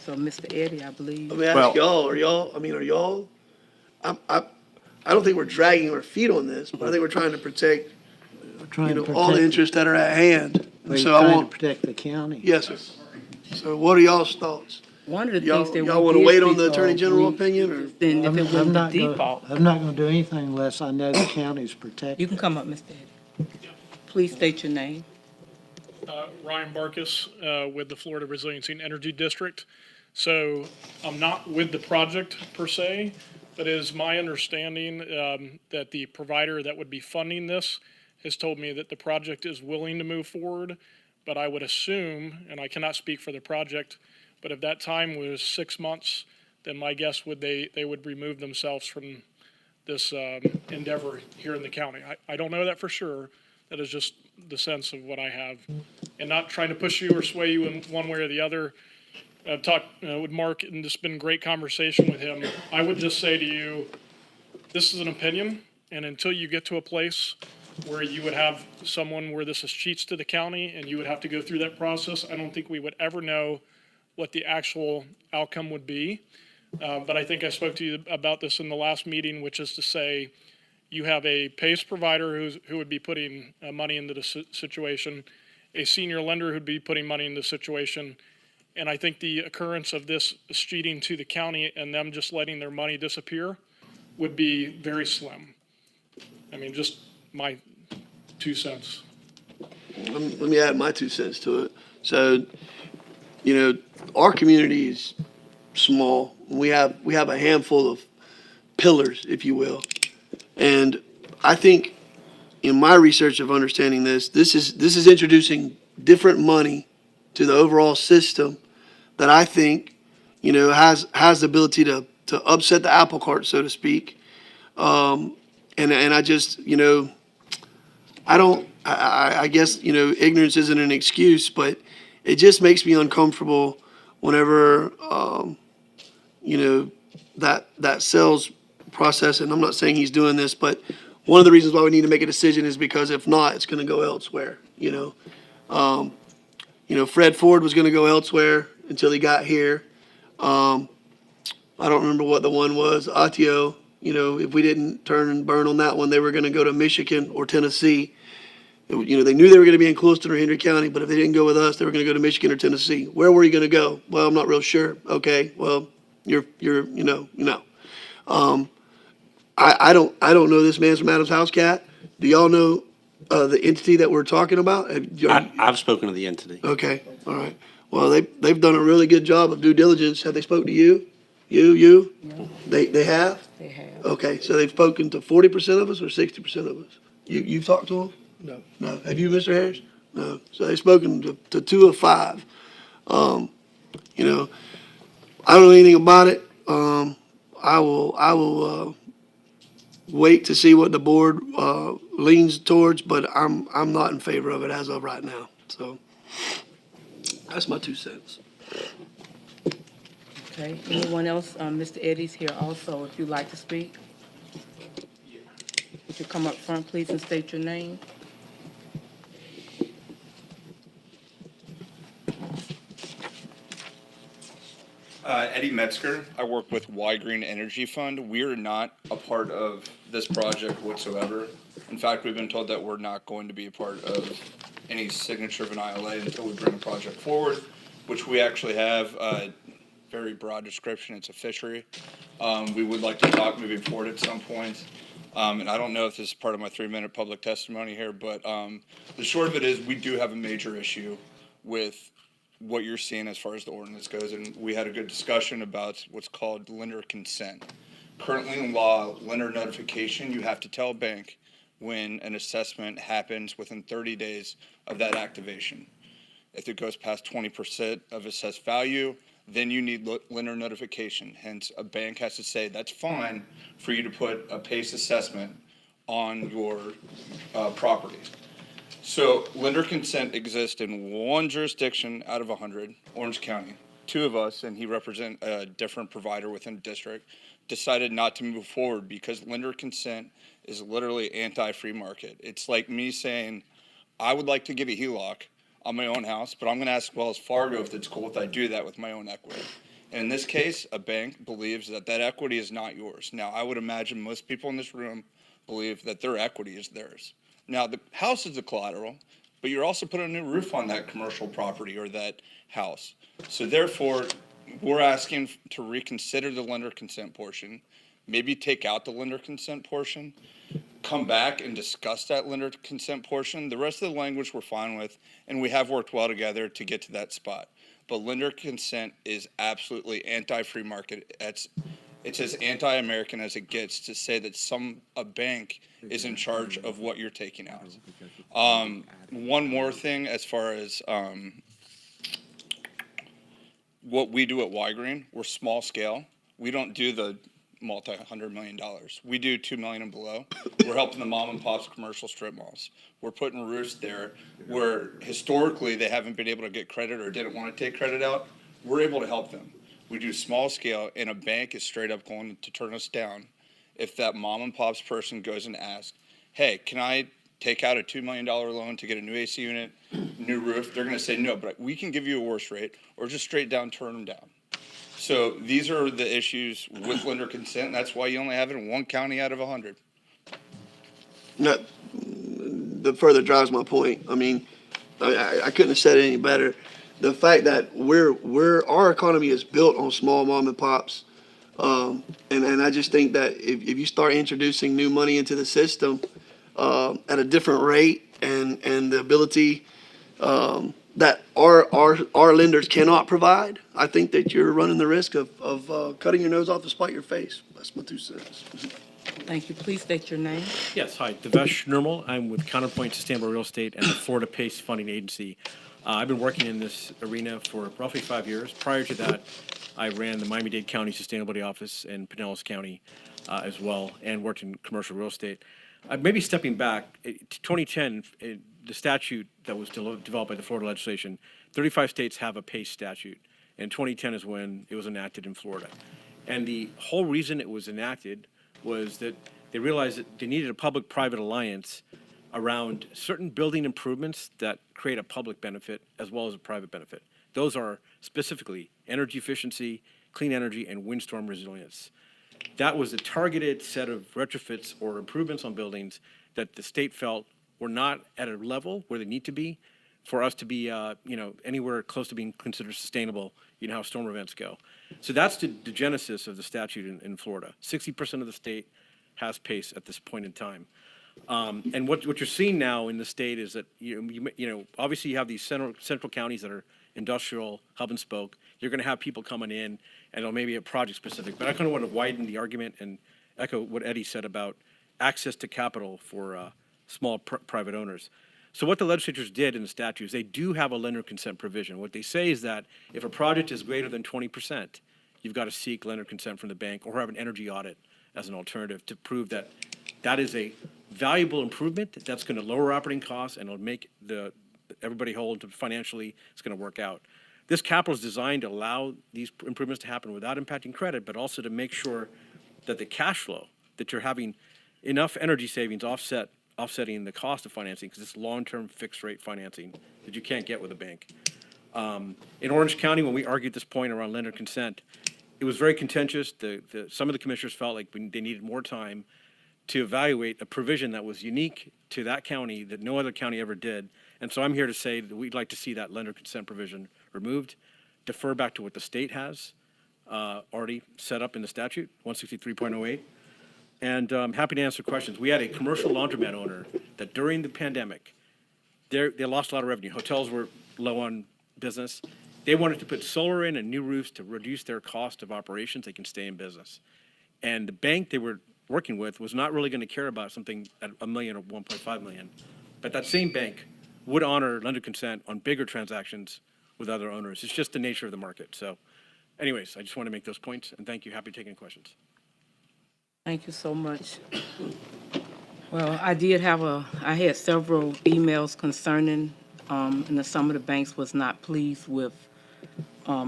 So, Mr. Eddie, I believe. Let me ask Well- y'all, are y'all, I don't think we're dragging our feet on this, but I think we're trying to protect, trying to all the protect, interests that are at hand. we're So I trying to want, protect the county. yes, sir. So what are y'all's thoughts? One of the Y'all, things that y'all we want to did wait on speak the Attorney of, General we- opinion, or? Then if I'm it was the not gonna- default, I'm not gonna do anything unless I know the county's protected. you can come up, Mr. Eddie. Please state your name. Ryan Barkus with the Florida Resiliency and Energy District. So I'm not with the project per se, but it is my understanding that the provider that would be funding this has told me that the project is willing to move forward, but I would assume, and I cannot speak for the project, but if that time was 6 months, then my guess would they would remove themselves from this endeavor here in the county. I don't know that for sure. That is just the sense of what I have. And not trying to push you or sway you in one way or the other. I've talked with Mark, and it's been a great conversation with him. I would just say to you, this is an opinion, and until you get to a place where you would have someone where this is cheats to the county and you would have to go through that process, I don't think we would ever know what the actual outcome would be. But I think I spoke to you about this in the last meeting, which is to say, you have a PACE provider who would be putting money into the situation, a senior lender who'd be putting money into the situation, and I think the occurrence of this cheating to the county and them just letting their money disappear would be very slim. I mean, just my 2 cents. Let me add my 2 cents to it. So, our community is small. We have a handful of pillars, if you will. And I think in my research of understanding this is introducing different money to the overall system that I think, has the ability to upset the apple cart, so to speak. And I just, I guess, ignorance isn't an excuse, but it just makes me uncomfortable whenever, that sales process, and I'm not saying he's doing this, but one of the reasons why we need to make a decision is because if not, it's going to go elsewhere, Fred Ford was going to go elsewhere until he got here. I don't remember what the one was. Atio, if we didn't turn and burn on that one, they were going to go to Michigan or Tennessee. They knew they were going to be in Clueston or Hendry County, but if they didn't go with us, they were going to go to Michigan or Tennessee. Where were you going to go? Well, I'm not real sure. Okay, well, you're. I don't know this man's from Adam's House Cat. Do y'all know the entity that we're talking about? I've spoken to the entity. Okay, all right. Well, they've done a really good job of due diligence. Have they spoken to you? You? No, They have? they have. Okay, so they've spoken to 40% of us or 60% of us? You've talked to them? No. No. Have you, Mr. Harris? No. So they've spoken to 2 of 5. I don't know anything about it. I will wait to see what the board leans towards, but I'm not in favor of it as of right now. So that's my 2 cents. Okay, anyone else? Mr. Eddie's here also, if you'd like to speak. Would you come up front, please, and state your name? Eddie Metzger. I work with Y Green Energy Fund. We are not a part of this project whatsoever. In fact, we've been told that we're not going to be a part of any signature of an ILA until we bring a project forward, which we actually have a very broad description. It's a fishery. We would like to talk moving forward at some point. And I don't know if this is part of my 3-minute public testimony here, but the short of it is we do have a major issue with what you're seeing as far as the ordinance goes. And we had a good discussion about what's called lender consent. Currently in law, lender notification, you have to tell a bank when an assessment happens within 30 days of that activation. If it goes past 20% of assessed value, then you need lender notification. Hence, a bank has to say that's fine for you to put a PACE assessment on your property. So lender consent exists in one jurisdiction out of 100, Orange County. 2 of us, and he represents a different provider within the district, decided not to move forward because lender consent is literally anti-free market. It's like me saying, I would like to give a HELOC on my own house, but I'm going to ask Wells Fargo if it's cool if I do that with my own equity. And in this case, a bank believes that that equity is not yours. Now, I would imagine most people in this room believe that their equity is theirs. Now, the house is the collateral, but you're also putting a new roof on that commercial property or that house. So therefore, we're asking to reconsider the lender consent portion, maybe take out the lender consent portion, come back and discuss that lender consent portion. The rest of the language we're fine with, and we have worked well together to get to that spot. But lender consent is absolutely anti-free market. It's as anti-American as it gets to say that a bank is in charge of what you're taking out. One more thing as far as what we do at Y Green, we're small scale. We don't do the multi-$100 million. We do $2 million and below. We're helping the mom and pops commercial strip malls. We're putting roofs there where historically they haven't been able to get credit or didn't want to take credit out. We're able to help them. We do small scale, and a bank is straight up going to turn us down if that mom and pops person goes and asks, hey, can I take out a $2 million loan to get a new AC unit, new roof? They're going to say no, but we can give you a worse rate, or just straight down turn them down. So these are the issues with lender consent, and that's why you only have it in 1 county out of 100. That further drives my point. I mean, I couldn't have said it any better. The fact that our economy is built on small mom and pops, and I just think that if you start introducing new money into the system at a different rate and the ability that our lenders cannot provide, I think that you're running the risk of cutting your nose off to spite your face. That's my 2 cents. Thank you. Please state your name. Yes, hi, Devesh Nirmal. I'm with Counterpoint Sustainable Real Estate and the Florida PACE Funding Agency. I've been working in this arena for roughly 5 years. Prior to that, I ran the Miami-Dade County Sustainability Office in Pinellas County as well, and worked in commercial real estate. Maybe stepping back, 2010, the statute that was developed by the Florida legislation, 35 states have a PACE statute, and 2010 is when it was enacted in Florida. And the whole reason it was enacted was that they realized that they needed a public-private alliance around certain building improvements that create a public benefit as well as a private benefit. Those are specifically energy efficiency, clean energy, and windstorm resilience. That was a targeted set of retrofits or improvements on buildings that the state felt were not at a level where they need to be for us to be, anywhere close to being considered sustainable, how storm events go. So that's the genesis of the statute in Florida. 60% of the state has PACE at this point in time. And what you're seeing now in the state is that, obviously you have these central counties that are industrial, hub and spoke. You're going to have people coming in, and it'll maybe be project specific. But I kind of want to widen the argument and echo what Eddie said about access to capital for small private owners. So what the legislatures did in the statutes, they do have a lender consent provision. What they say is that if a project is greater than 20%, you've got to seek lender consent from the bank or have an energy audit as an alternative to prove that that is a valuable improvement that's going to lower operating costs and it'll make everybody whole financially. It's going to work out. This capital is designed to allow these improvements to happen without impacting credit, but also to make sure that the cash flow, that you're having enough energy savings offsetting the cost of financing, because it's long-term fixed rate financing that you can't get with a bank. In Orange County, when we argued this point around lender consent, It was very contentious. Some of the commissioners felt like they needed more time to evaluate a provision that was unique to that county that no other county ever did. And so I'm here to say that we'd like to see that lender consent provision removed, defer back to what the state has already set up in the statute, 163.08. And I'm happy to answer questions. We had a commercial laundromat owner that during the pandemic, they lost a lot of revenue. Hotels were low on business. They wanted to put solar in and new roofs to reduce their cost of operations. They can stay in business. And the bank they were working with was not really going to care about something at $1 million or $1.5 million. But that same bank would honor lender consent on bigger transactions with other owners. It's just the nature of the market. So anyways, I just want to make those points, and thank you. Happy taking questions. Thank you so much. Well, I had several emails concerning, and some of the banks was not pleased with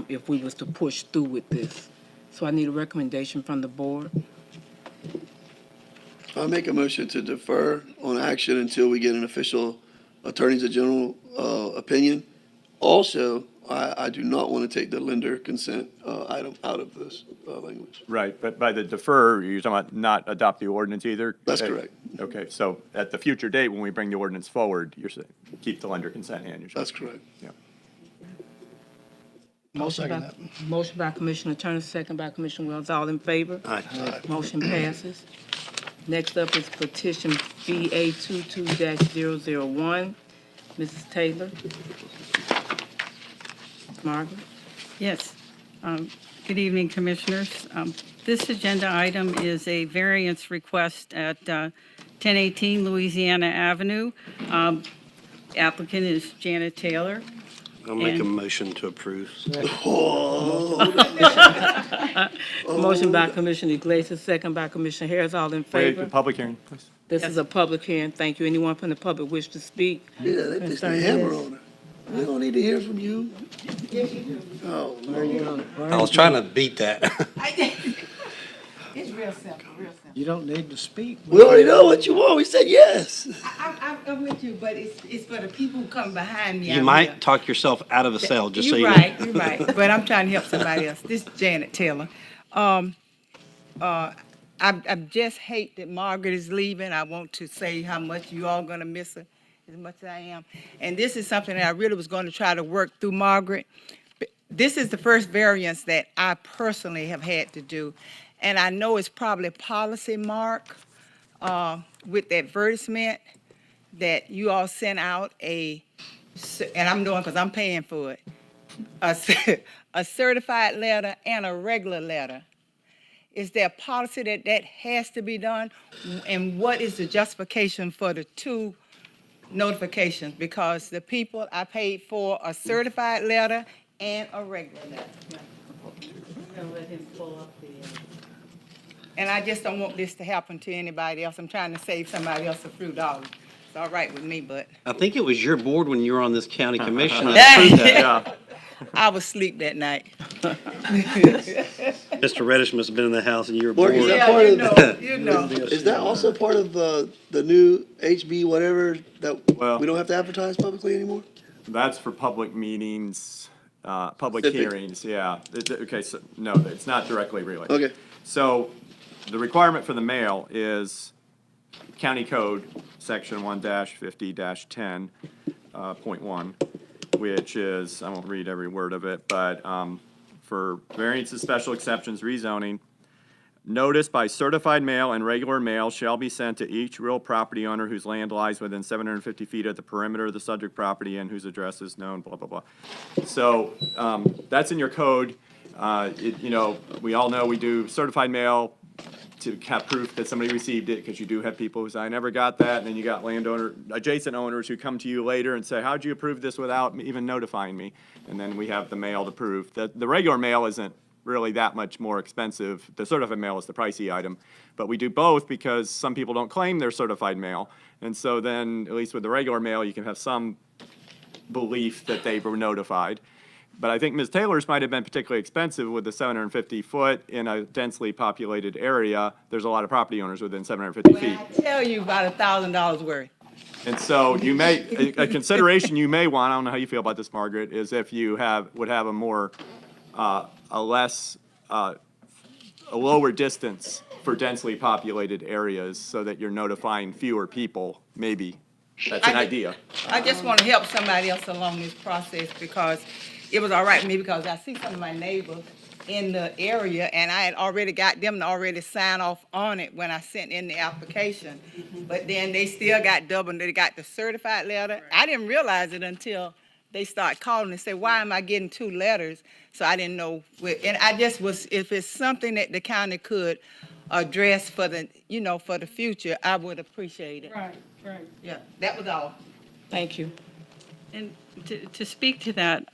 if we was to push through with this. So I need a recommendation from the board. I make a motion to defer on action until we get an official Attorney General opinion. Also, I do not want to take the lender consent item out of this language. Right, but by the defer, you're talking about not adopt the ordinance either? That's correct. Okay, so at the future date, when we bring the ordinance forward, you're saying, keep the lender consent in. You're saying. That's correct. Yeah. Motion by Commissioner Turner, second by Commissioner Wells. All in favor? Aye. Motion passes. Next up is petition BA 22-001. Mrs. Taylor. Margaret. Yes. Good evening, Commissioners. This agenda item is a variance request at 1018 Louisiana Avenue. Applicant is Janet Taylor. I'll make a And- motion to approve. Motion by Commissioner Iglesias, second by Commissioner Harris. All in Wait, favor? the public hearing, please. This is a public hearing. Thank you. Anyone from the public wish to speak? Yeah, they put the hammer on her. We don't need to hear from you. Oh, I was trying to beat that. It's real simple, real simple. You don't need to speak. we already know what you want. We said yes. I'm with you, but it's for the people who come behind me. You out might here. talk yourself out of a cell, just so you You're know. right, you're right, but I'm trying to help somebody else. This is Janet Taylor. I just hate that Margaret is leaving. I want to say how much you all gonna miss her, as much as I am. And this is something that I really was gonna try to work through Margaret. This is the first variance that I personally have had to do. And I know it's probably policy, Mark, with the advertisement that you all sent out and I'm doing because I'm paying for it, a certified letter and a regular letter. Is there a policy that has to be done? And what is the justification for the two notifications? Because the people I paid for a certified letter and a regular letter. And I just don't want this to happen to anybody else. I'm trying to save somebody else a few dollars. It's all right with me, but I think it was your board when you were on this county commission that approved that. Yeah. I was asleep that night. Mr. Reddish must have been in the house and you were Mark, bored. is that Yeah, part you of know, you know. Is that also part of the new HB whatever that Well- we don't have to advertise publicly anymore? That's for public meetings, public Specific. hearings, yeah. Okay, so, no, it's not directly related. Okay. So, the requirement for the mail is County Code, Section 1-50-10, .1, which is, I won't read every word of it, but for variances, special exceptions, rezoning, notice by certified mail and regular mail shall be sent to each real property owner whose land lies within 750 feet of the perimeter of the subject property and whose address is known, blah, blah, blah. So, that's in your code. We all know we do certified mail to have proof that somebody received it, because you do have people who say, I never got that, and then you got adjacent owners who come to you later and say, how'd you approve this without even notifying me? And then we have the mail to prove. The regular mail isn't really that much more expensive. The certified mail is the pricey item, but we do both because some people don't claim they're certified mail. And so then, at least with the regular mail, you can have some belief that they were notified. But I think Ms. Taylor's might have been particularly expensive with the 750 foot in a densely populated area. There's a lot of property owners within 750 feet. I tell you about $1,000 worth. And so you may, a consideration you may want, I don't know how you feel about this, Margaret, is if you would have a more, a less a lower distance for densely populated areas so that you're notifying fewer people, maybe. That's an idea. I just want to help somebody else along this process because it was all right with me because I see some of my neighbors in the area and I had already got them to already sign off on it when I sent in the application. But then they still got they got the certified letter. I didn't realize it until they start calling and say, why am I getting 2 letters? So I didn't know. And I just was, if it's something that the county could address for the, for the future, I would appreciate it. Right. Yeah, that was all. Thank you. And to speak to that,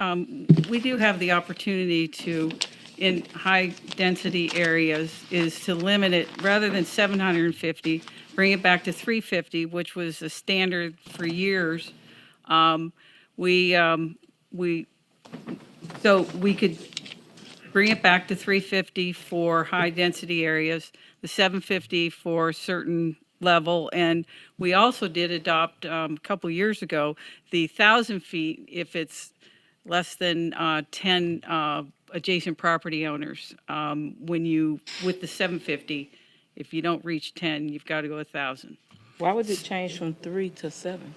we do have the opportunity to, in high-density areas, is to limit it, rather than 750, bring it back to 350, which was a standard for years. So we could bring it back to 350 for high-density areas, the 750 for certain level, and we also did adopt a couple years ago the 1,000 feet if it's less than 10 adjacent property owners. With the 750, if you don't reach 10, you've got to go 1,000. Why was it changed from 3 to 7?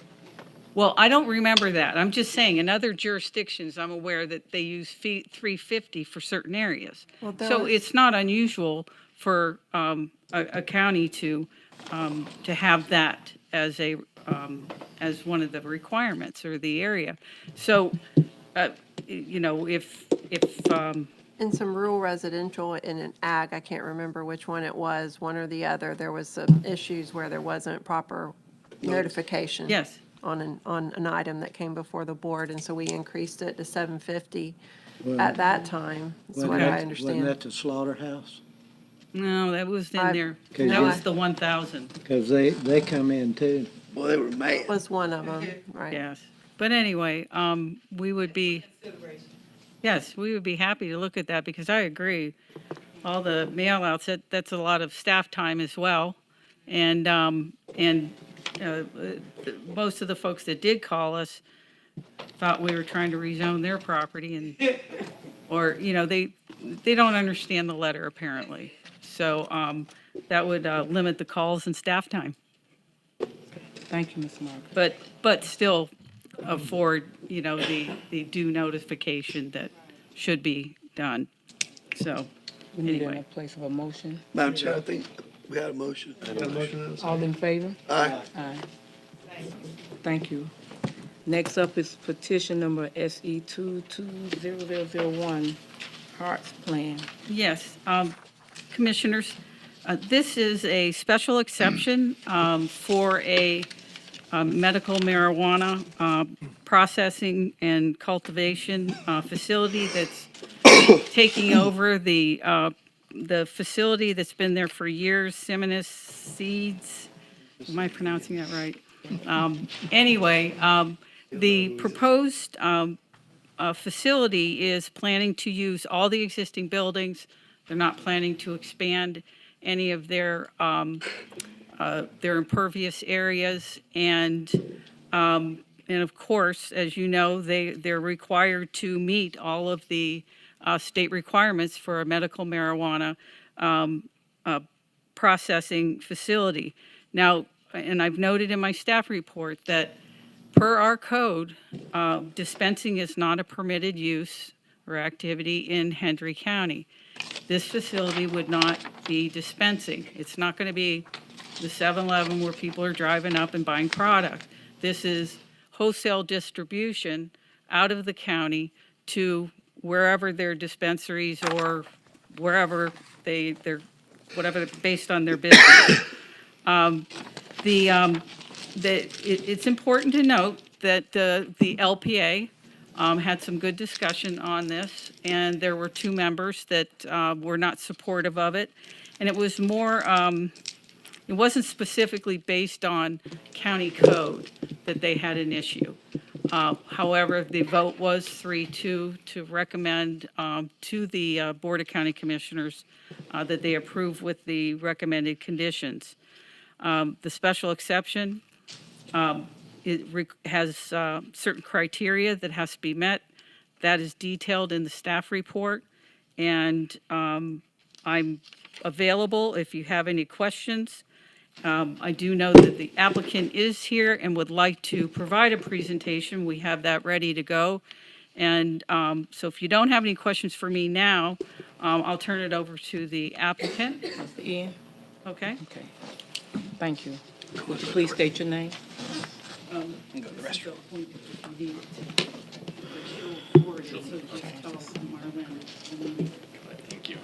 Well, I don't remember that. I'm just saying, in other jurisdictions, I'm aware that they use 350 for certain areas. Well, So it's not unusual for a county to have that as as one of the requirements or the area. So, if In some rural residential and an ag, I can't remember which one it was, one or the other, there was some issues where there wasn't proper notification. Yes. On an item that came before the board, and so we increased it to 750 Well, at that time, that's what I understand. Wasn't that the slaughterhouse? No, that was in there. Okay, That yeah. was the 1,000. Because they come in too. Well, they were mad. Was one of them, right? Yes. But anyway, we would be, yes, we would be happy to look at that because I agree. All the mail outs, that's a lot of staff time as well. And most of the folks that did call us thought we were trying to rezone their property or they don't understand the letter apparently. So that would limit the calls and staff time. Thank you, Ms. Margaret. But still afford, the due notification that should be done. So, We need it in anyway. a place of a motion. Madam Chair, I think we had a motion. All in favor? Aye. Aye. Thank you. Next up is petition number SE 220001, Hearts Plan. Yes, Commissioners, this is a special exception for a medical marijuana processing and cultivation facility that's taking over the facility that's been there for years, Seminus Seeds. Am I pronouncing that right? Anyway, the proposed facility is planning to use all the existing buildings. They're not planning to expand any of their impervious areas. And of course, as you know, they're required to meet all of the state requirements for a medical marijuana processing facility. Now, and I've noted in my staff report that per our code, dispensing is not a permitted use or activity in Hendry County. This facility would not be dispensing. It's not going to be the 7-Eleven where people are driving up and buying product. This is wholesale distribution out of the county to wherever their dispensaries or wherever they're whatever, based on their business. It's important to note that the LPA had some good discussion on this, and there were 2 members that were not supportive of it. And it was more, it wasn't specifically based on county code that they had an issue. However, the vote was 3-2 to recommend to the Board of County Commissioners that they approve with the recommended conditions. The special exception has certain criteria that has to be met. That is detailed in the staff report. and I'm available if you have any questions. I do know that the applicant is here and would like to provide a presentation. We have that ready to go. And so if you don't have any questions for me now, I'll turn it over to the applicant. Mr. Ian? Okay? Okay. Thank you. Would you please state your name? Go to the restroom. Thank you.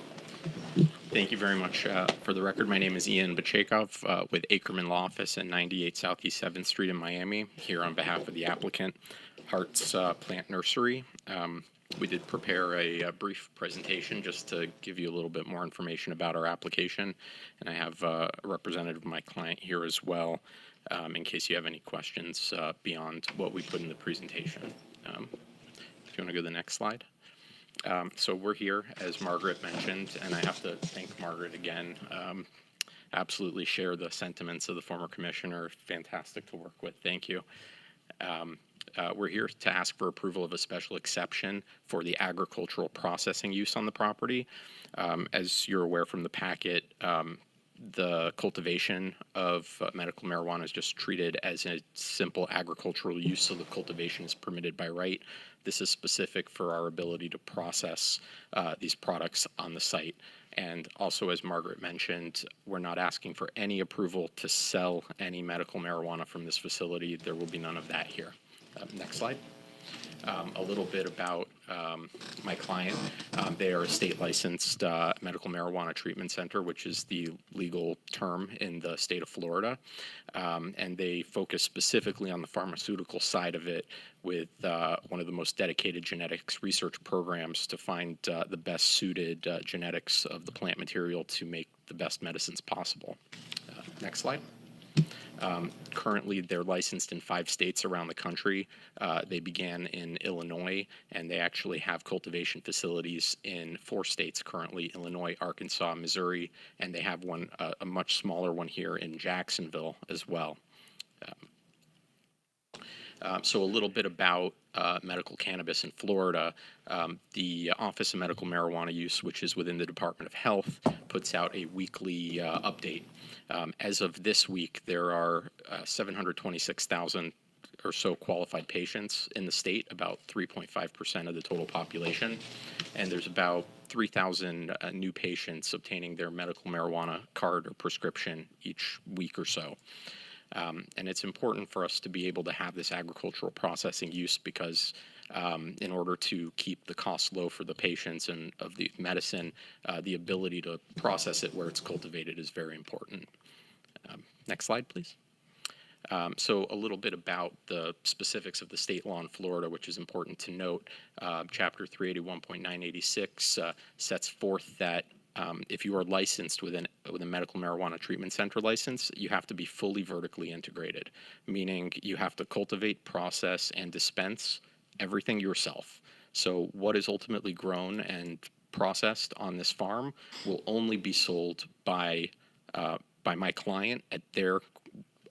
Thank you very much. For the record, my name is Ian Bachakov with Ackerman Law Office at 98 Southeast 7th Street in Miami, here on behalf of the applicant, Hart's Plant Nursery. We did prepare a brief presentation just to give you a little bit more information about our application, and I have a representative of my client here as well, in case you have any questions beyond what we put in the presentation. If you want to go to the next slide. So we're here, as Margaret mentioned, and I have to thank Margaret again. Absolutely share the sentiments of the former commissioner. Fantastic to work with. Thank you. We're here to ask for approval of a special exception for the agricultural processing use on the property. As you're aware from the packet, the cultivation of medical marijuana is just treated as a simple agricultural use, so the cultivation is permitted by right. This is specific for our ability to process these products on the site. And also, as Margaret mentioned, we're not asking for any approval to sell any medical marijuana from this facility. There will be none of that here. Next slide. A little bit about my client. They are a state licensed medical marijuana treatment center, which is the legal term in the state of Florida. And they focus specifically on the pharmaceutical side of it with one of the most dedicated genetics research programs to find the best suited genetics of the plant material to make the best medicines possible. Next slide. Currently, they're licensed in 5 states around the country. They began in Illinois, and they actually have cultivation facilities in 4 states currently: Illinois, Arkansas, Missouri, and they have one, a much smaller one here in Jacksonville as well. So a little bit about medical cannabis in Florida. The Office of Medical Marijuana Use, which is within the Department of Health, puts out a weekly update. As of this week, there are 726,000 or so qualified patients in the state, about 3.5% of the total population. And there's about 3,000 new patients obtaining their medical marijuana card or prescription each week or so. And it's important for us to be able to have this agricultural processing use because in order to keep the costs low for the patients and of the medicine, the ability to process it where it's cultivated is very important. Next slide, please. So a little bit about the specifics of the state law in Florida, which is important to note. Chapter 381.986 sets forth that if you are licensed with a medical marijuana treatment center license, you have to be fully vertically integrated, meaning you have to cultivate, process, and dispense everything yourself. So what is ultimately grown and processed on this farm will only be sold by my client at their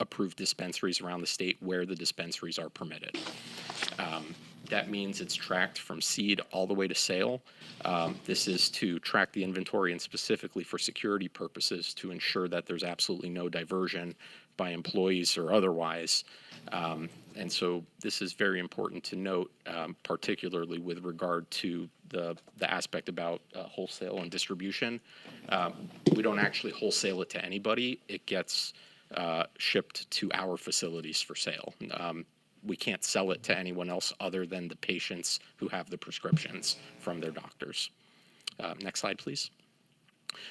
approved dispensaries around the state where the dispensaries are permitted. That means it's tracked from seed all the way to sale. This is to track the inventory and specifically for security purposes to ensure that there's absolutely no diversion by employees or otherwise. And so this is very important to note, particularly with regard to the aspect about wholesale and distribution. We don't actually wholesale it to anybody. It gets shipped to our facilities for sale. We can't sell it to anyone else other than the patients who have the prescriptions from their doctors. Next slide, please.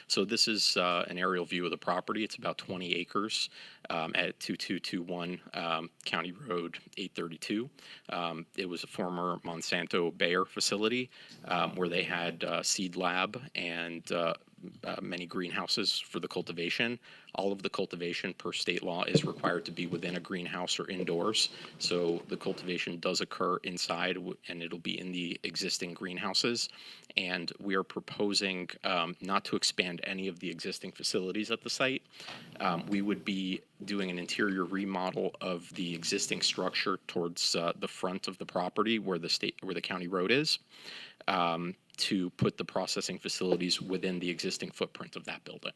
So this is an aerial view of the property. It's about 20 acres at 2221 County Road 832. It was a former Monsanto Bayer facility where they had seed lab and many greenhouses for the cultivation. All of the cultivation per state law is required to be within a greenhouse or indoors. So the cultivation does occur inside and it'll be in the existing greenhouses. And we are proposing not to expand any of the existing facilities at the site. We would be doing an interior remodel of the existing structure towards the front of the property where the county road is. to put the processing facilities within the existing footprint of that building.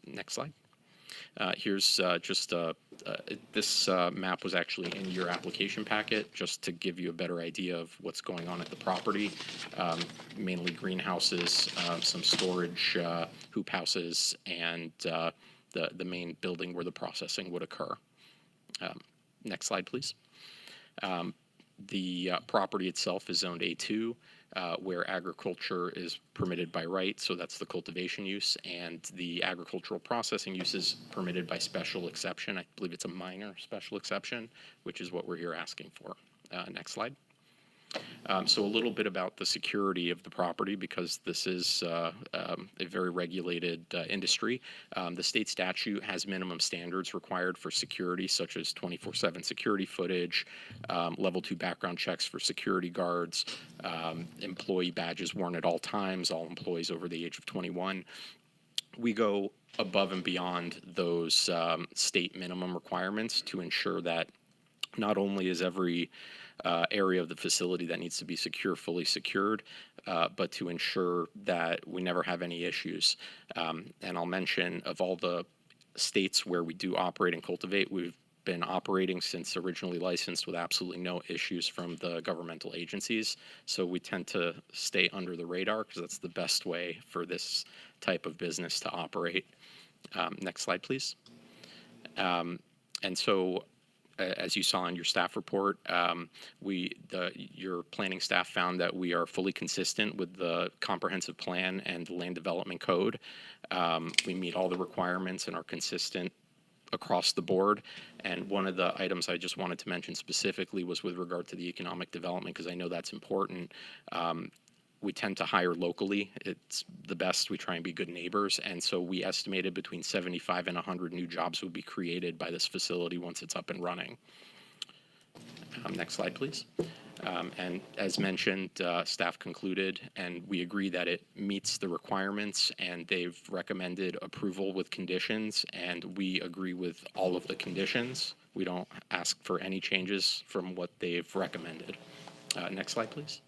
Next slide. Here's this map was actually in your application packet, just to give you a better idea of what's going on at the property. Mainly greenhouses, some storage hoop houses, and the main building where the processing would occur. Next slide, please. The property itself is zoned A2, where agriculture is permitted by right, so that's the cultivation use, and the agricultural processing use is permitted by special exception. I believe it's a minor special exception, which is what we're here asking for. Next slide. So a little bit about the security of the property, because this is a very regulated industry. The state statute has minimum standards required for security, such as 24/7 security footage, level 2 background checks for security guards, employee badges worn at all times, all employees over the age of 21. We go above and beyond those state minimum requirements to ensure that not only is every area of the facility that needs to be secure fully secured, but to ensure that we never have any issues. And I'll mention, of all the states where we do operate and cultivate, we've been operating since originally licensed with absolutely no issues from the governmental agencies. So we tend to stay under the radar, because that's the best way for this type of business to operate. Next slide, please. And so, as you saw in your staff report, your planning staff found that we are fully consistent with the comprehensive plan and the land development code. We meet all the requirements and are consistent across the board. And one of the items I just wanted to mention specifically was with regard to the economic development, because I know that's important. We tend to hire locally. It's the best. We try and be good neighbors. And so we estimated between 75 and 100 new jobs would be created by this facility once it's up and running. Next slide, please. And as mentioned, staff concluded, and we agree that it meets the requirements, and they've recommended approval with conditions, and we agree with all of the conditions. We don't ask for any changes from what they've recommended. Next slide, please.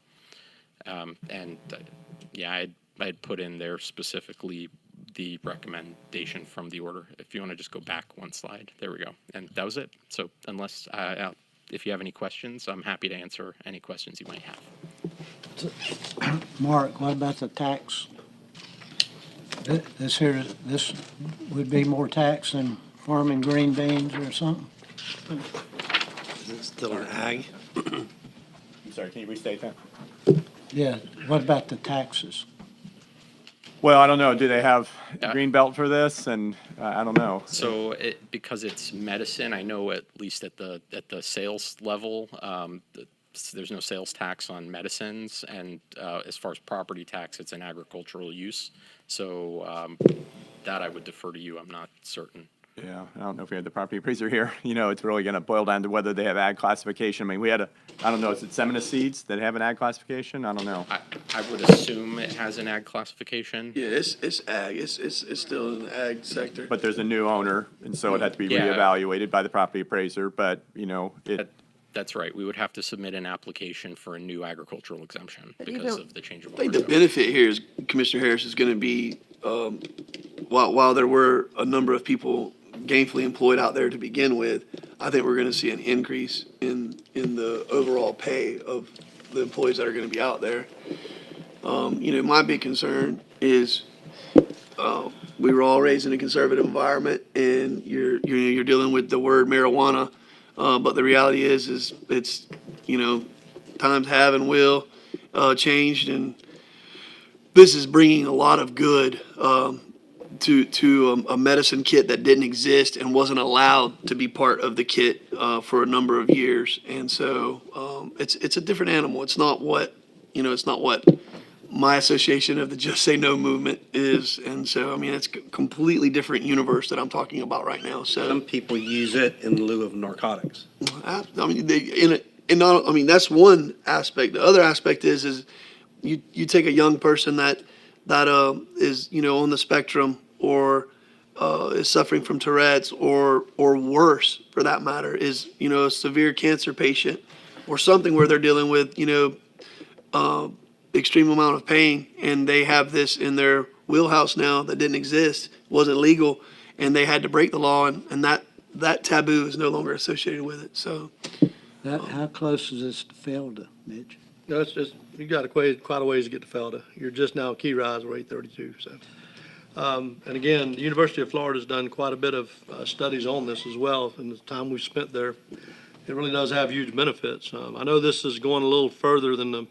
Yeah, I'd put in there specifically the recommendation from the order. If you want to just go back one slide, there we go. And that was it. So unless, if you have any questions, I'm happy to answer any questions you might have. Mark, what about the tax? This would be more tax than farming green beans or something? Is it still an ag? I'm sorry, can you restate that? Yeah, what about the taxes? Well, I don't know. Do they have green belt for this? And I don't know. So because it's medicine, I know at least at the sales level, there's no sales tax on medicines, and as far as property tax, it's an agricultural use. So that I would defer to you. I'm not certain. Yeah, I don't know if we had the property appraiser here. It's really going to boil down to whether they have ag classification. I mean, we had I don't know, is it Semina Seeds that have an ag classification? I don't know. I would assume it has an ag classification. Yeah, it's ag. It's still in the ag sector. But there's a new owner, and so it had to be Yeah. reevaluated by the property appraiser. But, That's right. We would have to submit an application for a new agricultural exemption But you because don't- of the change of I think the ownership. benefit here is Commissioner Harris is going to be, while there were a number of people gainfully employed out there to begin with, I think we're going to see an increase in the overall pay of the employees that are going to be out there. My big concern is, we were all raised in a conservative environment, and you're dealing with the word marijuana. But the reality is it's, times have and will changed, and this is bringing a lot of good to a medicine kit that didn't exist and wasn't allowed to be part of the kit for a number of years. And so it's a different animal. It's not what my association of the Just Say No movement is. And so, I mean, it's a completely different universe that I'm talking about right now. So Some people use it in lieu of narcotics. I mean, that's one aspect. The other aspect is you take a young person that is, on the spectrum, or is suffering from Tourette's, or worse for that matter, is, a severe cancer patient or something where they're dealing with, extreme amount of pain, and they have this in their wheelhouse now that didn't exist, wasn't legal, and they had to break the law, and that taboo is no longer associated with it. So How close is this to Felda, Mitch? No, it's just, you got quite a ways to get to Felda. You're just now Key Rise or 832, so. And again, the University of Florida's done quite a bit of studies on this as well, and the time we've spent there, it really does have huge benefits. I know this is going a little further than the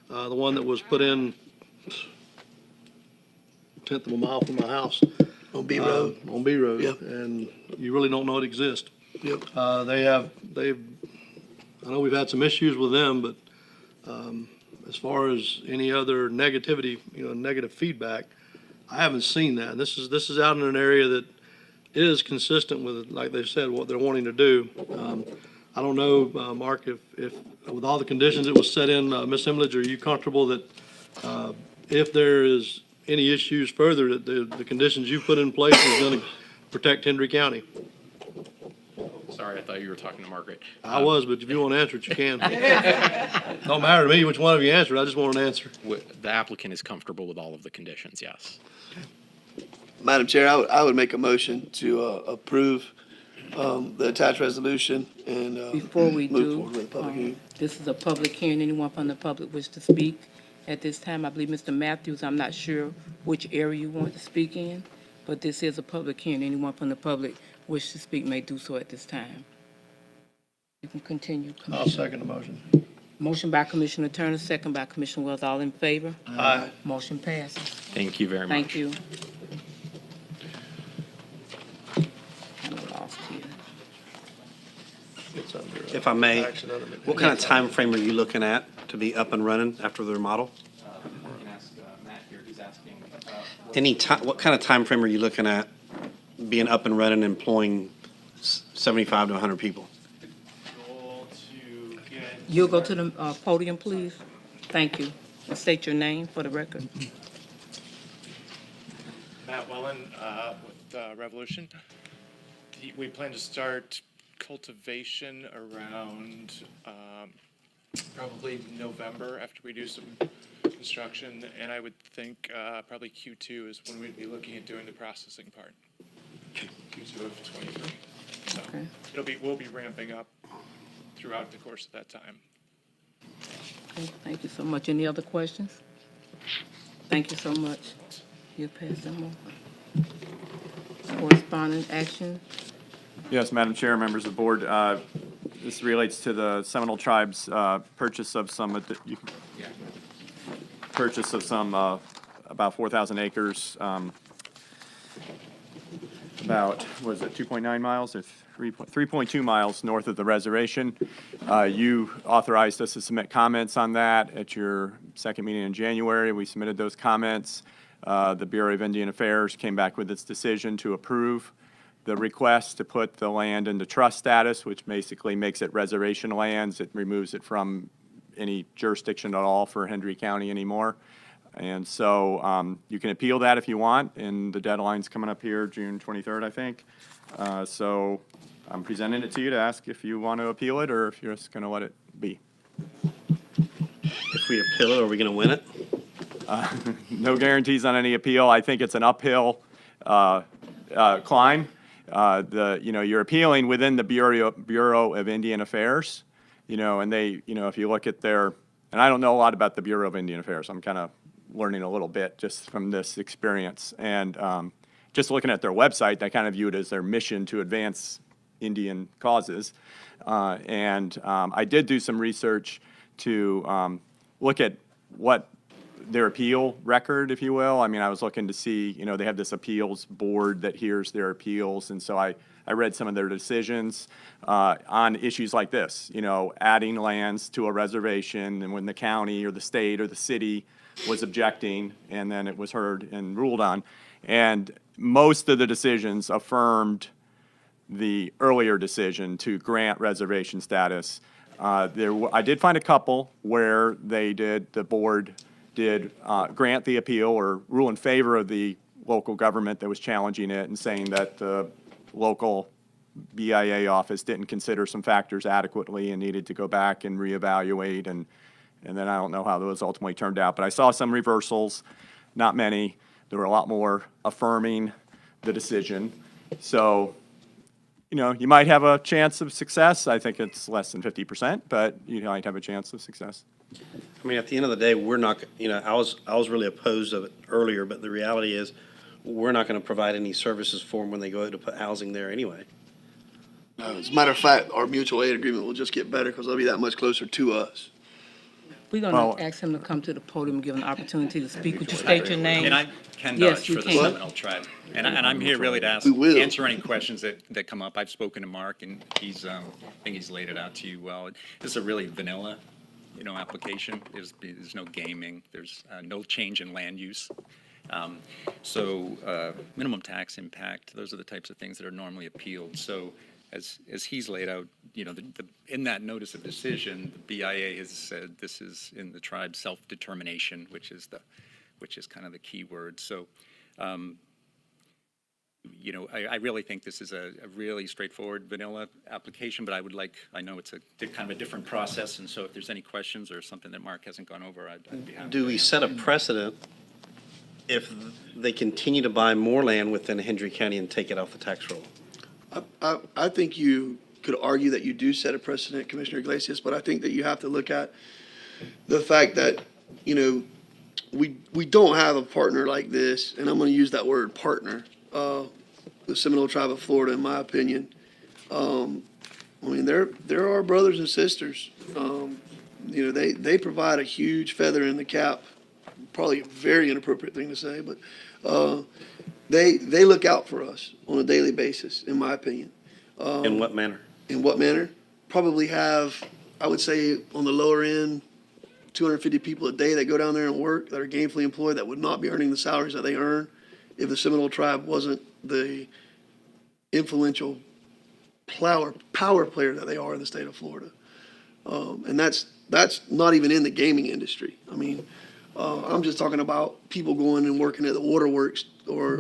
one that was put in 1/10 of a mile from my house. on B Road. On B Road. Yep. And you really don't know it exists. Yep. I know we've had some issues with them, but as far as any other negativity, negative feedback, I haven't seen that. And this is out in an area that is consistent with, like they said, what they're wanting to do. I don't know, Mark, if with all the conditions that was set in, Ms. Hemledge, are you comfortable that if there is any issues further, that the conditions you put in place is going to protect Hendry County? Sorry, I thought you were talking to Margaret. I was, but if you want to answer it, you can. Don't matter to me which one of you answered. I just want an answer. The applicant is comfortable with all of the conditions, yes. Madam Chair, I would make a motion to approve the attached resolution and Before we move do, forward with the public hearing. this is a public hearing. Anyone from the public wish to speak at this time? I believe Mr. Matthews, I'm not sure which area you want to speak in, but this is a public hearing. Anyone from the public wish to speak may do so at this time. You can continue, I'll Commissioner. second the motion. Motion by Commissioner Turner, second by Commissioner Wells. All in favor? Aye. Motion passes. Thank you very much. Thank you. Kind of lost here. It's under, If I may, action under- what kind of time frame are you looking at to be up and running after the remodel? Any time, what kind of time frame are you looking at being up and running, employing 75 to 100 people? You'll go to the podium, please. Thank you. And state your name for the record. Matt Wellen with Revolution. We plan to start cultivation around probably November after we do some construction, and I would think probably Q2 is when we'd be looking at doing the processing part. Q2 of '23. So Okay. we'll be ramping up throughout the course of that time. Okay, thank you so much. Any other questions? Thank you so much. You pass them over. Correspondent action. Yes, Madam Chair, members of the board, this relates to the Seminole Tribe's purchase of some, about 4,000 acres, about, what is it, 2.9 miles or 3.2 miles north of the reservation. You authorized us to submit comments on that at your second meeting in January. We submitted those comments. The Bureau of Indian Affairs came back with its decision to approve the request to put the land into trust status, which basically makes it reservation lands. It removes it from any jurisdiction at all for Hendry County anymore. And so you can appeal that if you want, and the deadline's coming up here, June 23rd, I think. So I'm presenting it to you to ask if you want to appeal it or if you're just going to let it be. If we appeal it, are we going to win it? No guarantees on any appeal. I think it's an uphill climb. You're appealing within the Bureau of Indian Affairs, and they, if you look at their, and I don't know a lot about the Bureau of Indian Affairs. I'm kind of learning a little bit just from this experience. And just looking at their website, I kind of view it as their mission to advance Indian causes. I did do some research to look at what their appeal record, if you will. I mean, I was looking to see, they have this appeals board that hears their appeals. And so I read some of their decisions on issues like this, adding lands to a reservation, and when the county or the state or the city was objecting, and then it was heard and ruled on. And most of the decisions affirmed the earlier decision to grant reservation status. I did find a couple where the board did grant the appeal or rule in favor of the local government that was challenging it and saying that the local BIA office didn't consider some factors adequately and needed to go back and reevaluate And then I don't know how those ultimately turned out, but I saw some reversals, not many. There were a lot more affirming the decision. So, you might have a chance of success. I think it's less than 50%, but you might have a chance of success. I mean, at the end of the day, we're not, I was really opposed of it earlier, but the reality is, we're not going to provide any services for them when they go to put housing there anyway. As a matter of fact, our mutual aid agreement will just get better because they'll be that much closer to us. We're going to ask him to come to the podium, give an opportunity to speak. Would you state your name? And I'm Ken Yes, Dodge you for the can. Seminole Tribe. And I'm here really to answer any questions that come up. I've spoken to Mark, and he's, I think he's laid it out to you well. This is a really vanilla, application. There's no gaming. There's no change in land use. Minimum tax impact, those are the types of things that are normally appealed. So as he's laid out, in that notice of decision, the BIA has said this is in the tribe's self-determination, which is kind of the key word. So, I really think this is a really straightforward vanilla application, but I know it's kind of a different process, and so if there's any questions or something that Mark hasn't gone over, I'd be happy. Do we set a precedent if they continue to buy more land within Hendry County and take it off the tax roll? I think you could argue that you do set a precedent, Commissioner Iglesias, but I think that you have to look at the fact that, we don't have a partner like this, and I'm going to use that word partner, the Seminole Tribe of Florida, in my opinion. They're our brothers and sisters. They provide a huge feather in the cap, probably a very inappropriate thing to say, but they look out for us on a daily basis, in my opinion. In what manner? In what manner? Probably have, I would say, on the lower end, 250 people a day that go down there and work, that are gainfully employed, that would not be earning the salaries that they earn if the Seminole Tribe wasn't the influential power player that they are in the state of Florida. And that's not even in the gaming industry. I mean, I'm just talking about people going and working at the waterworks or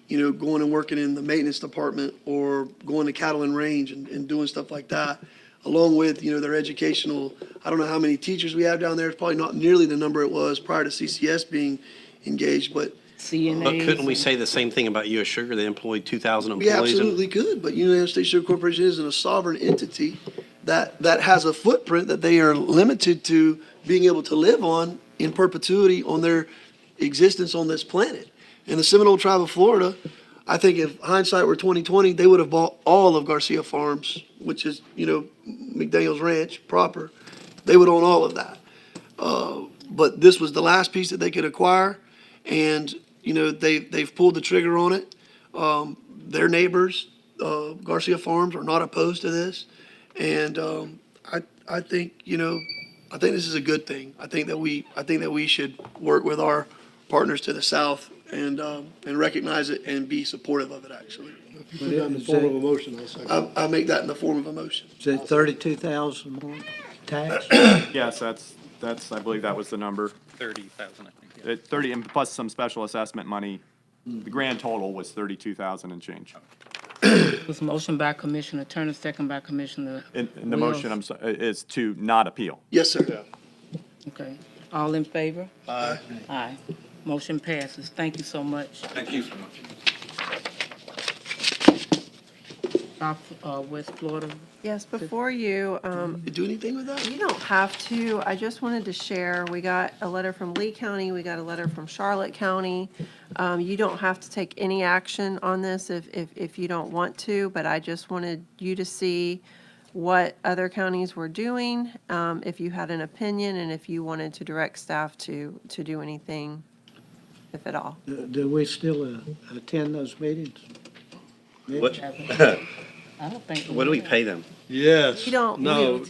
going and working in the maintenance department or going to cattle and range and doing stuff like that, along with, their educational. I don't know how many teachers we have down there. It's probably not nearly the number it was prior to CCS being engaged, but But couldn't we say the same thing about U.S. Sugar? They employ 2,000 employees. we absolutely could, but United States Sugar Corporation isn't a sovereign entity that has a footprint that they are limited to being able to live on in perpetuity on their existence on this planet. And the Seminole Tribe of Florida, I think if hindsight were 20/20, they would have bought all of Garcia Farms, which is, McDaniel's Ranch proper. They would own all of that. But this was the last piece that they could acquire, and, they've pulled the trigger on it. Their neighbors, Garcia Farms, are not opposed to this. And I think, I think this is a good thing. I think that we should work with our partners to the south and recognize it and be supportive of it, actually. Put that in the form of a motion, I'll second. I make that in the form of a motion. Is it 32,000 more tax? Yes, that's, I believe that was the number. 30,000, I think. 30, and plus some special assessment money. The grand total was 32,000 and change. It was motion by Commissioner Turner, second by Commissioner And the Wills. motion, is to not appeal. Yes, sir. Okay. All in favor? Aye. Aye. Motion passes. Thank you so much. Thank you so much. South, West Florida. Yes, before you, You do anything with that? you don't have to. I just wanted to share, we got a letter from Lee County, we got a letter from Charlotte County. You don't have to take any action on this if you don't want to, but I just wanted you to see what other counties were doing, if you had an opinion, and if you wanted to direct staff to do anything, if at all. Do we still attend those meetings? What, I don't think. what do we pay them? Yes. You don't- No,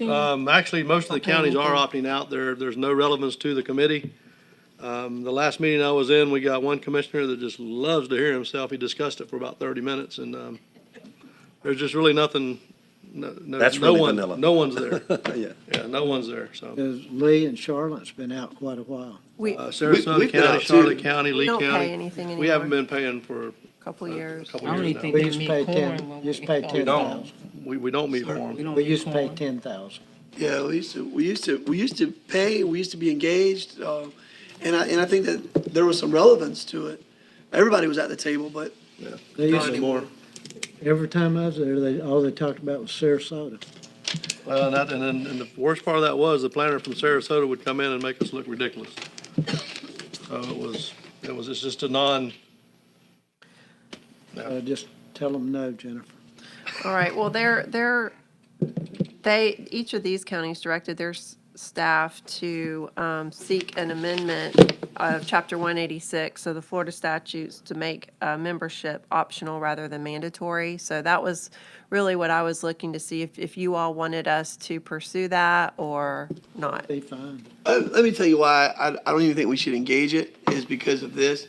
actually, most of the Okay, counties are okay. opting out. There's no relevance to the committee. The last meeting I was in, we got one commissioner that just loves to hear himself. He discussed it for about 30 minutes, and there's just really nothing, That's no really one, vanilla. no one's there. Yeah. Yeah, no one's there, so. Because Lee and Charlotte's been out quite a while. We, Sarasota we've been County, out too. Charlotte County, Lee don't County. pay anything anymore. We haven't been paying for a Couple years. couple I don't years even now. think We they used to meet pay quorum 10, when used to pay we- 10,000. We don't meet for them. We don't We meet used to pay quorum. 10,000. Yeah, we used to pay, we used to be engaged, and I think that there was some relevance to it. Everybody was at the table, but They not used to- anymore. Every time I was there, all they talked about was Sarasota. Well, and the worst part of that was the planner from Sarasota would come in and make us look ridiculous. So it's just a Just tell them no, Jennifer. All right, well, each of these counties directed their staff to seek an amendment of Chapter 186 of the Florida statutes to make membership optional rather than mandatory. So that was really what I was looking to see if you all wanted us to pursue that or not. Be fine. Let me tell you why I don't even think we should engage it, is because of this.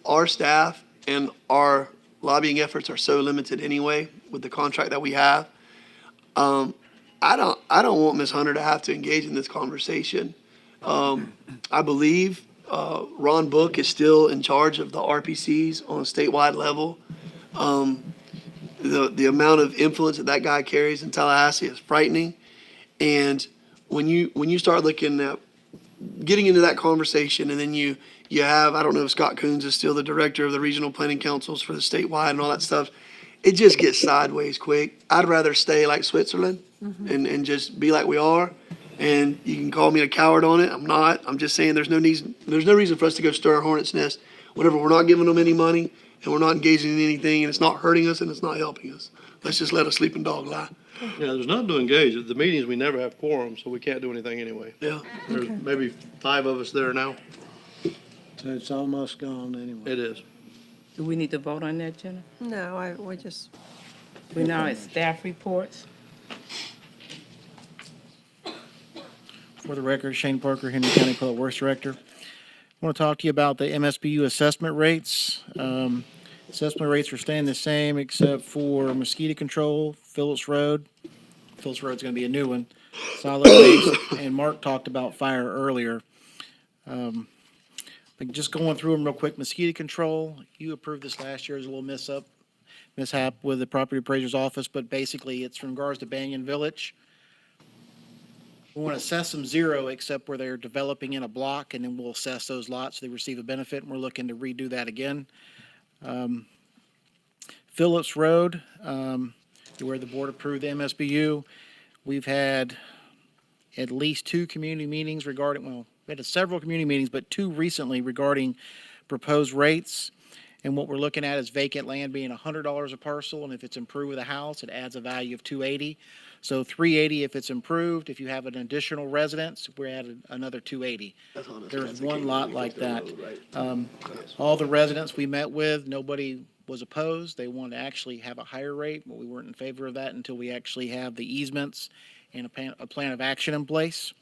Our staff and our lobbying efforts are so limited anyway with the contract that we have. I don't want Ms. Hunter to have to engage in this conversation. I believe Ron Book is still in charge of the RPCs on a statewide level. The amount of influence that guy carries in Tallahassee is frightening. And when you start looking at getting into that conversation, and then you have, I don't know if Scott Coons is still the director of the regional planning councils for the statewide and all that stuff, it just gets sideways quick. I'd rather stay like Switzerland and just be like we are. And you can call me a coward on it. I'm not. I'm just saying there's no reason for us to go stir a hornet's nest whenever we're not giving them any money and we're not engaging in anything and it's not hurting us and it's not helping us. Let's just let a sleeping dog lie. Yeah, there's nothing to engage. At the meetings, we never have quorum, so we can't do anything anyway. Yeah. There's maybe 5 of us there now. So it's almost gone anyway. It is. Do we need to vote on that, Jenna? No, we just, We now at staff reports. For the record, Shane Parker, Henry County Public Works Director. I want to talk to you about the MSBU assessment rates. Assessment rates are staying the same except for mosquito control, Phillips Road. Phillips Road's going to be a new one. Solid waste, and Mark talked about fire earlier. But just going through them real quick, mosquito control, you approved this last year as a little mishap with the property appraiser's office, but basically it's in regards to Banyan Village. We want to assess them 0 except where they're developing in a block, and then we'll assess those lots so they receive a benefit, and we're looking to redo that again. Phillips Road, where the board approved the MSBU, we've had at least 2 community meetings regarding, well, we had several community meetings, but 2 recently regarding proposed rates. And what we're looking at is vacant land being $100 a parcel, and if it's improved with a house, it adds a value of $280. So $380 if it's improved. If you have an additional residence, we're at another $280. There's one lot like that. All the residents we met with, nobody was opposed. They wanted to actually have a higher rate, but we weren't in favor of that until we actually have the easements and a plan of action in place.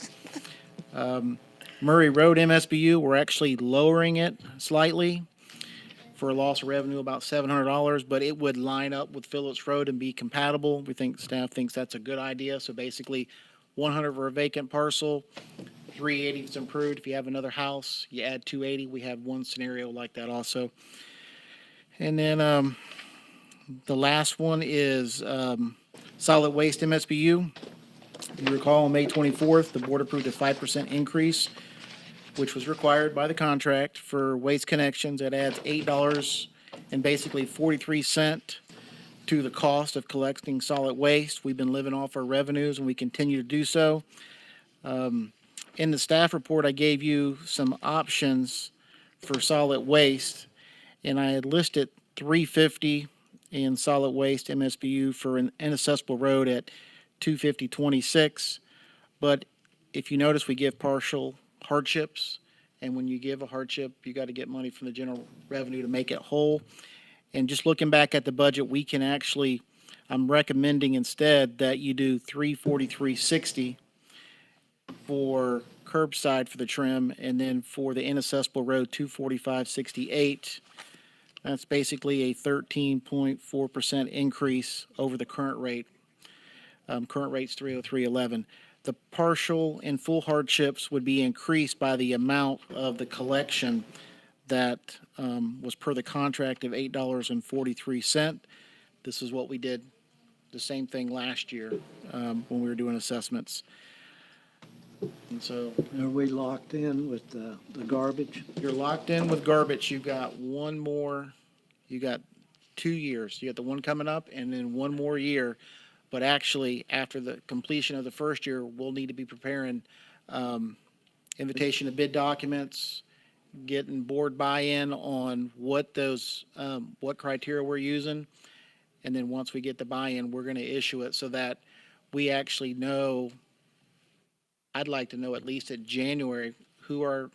Murray Road MSBU, we're actually lowering it slightly for a loss of revenue about $700, but it would line up with Phillips Road and be compatible. Staff thinks that's a good idea. So basically 100 for a vacant parcel, 380 if it's improved. If you have another house, you add 280. We have one scenario like that also. And then the last one is solid waste MSBU. You recall on May 24th, the board approved a 5% increase, which was required by the contract for waste connections. That adds $8 and basically 43 cents to the cost of collecting solid waste. We've been living off our revenues and we continue to do so. In the staff report, I gave you some options for solid waste, and I had listed $350 in solid waste MSBU for an inaccessible road at $250.26. But if you notice, we give partial hardships, and when you give a hardship, you got to get money from the general revenue to make it whole. And just looking back at the budget, we can actually, I'm recommending instead that you do $343.60 for curbside for the trim, and then for the inaccessible road, $245.68. That's basically a 13.4% increase over the current rate. Current rate's $303.11. The partial and full hardships would be increased by the amount of the collection that was per the contract of $8.43. This is what we did the same thing last year, when we were doing assessments. And so Are we locked in with the garbage? you're locked in with garbage. You've got one more, you got 2 years. You got the one coming up and then one more year. But actually, after the completion of the first year, we'll need to be preparing invitation to bid documents, getting board buy-in on what those, what criteria we're using. And then once we get the buy-in, we're going to issue it so that we actually know, I'd like to know at least at January who our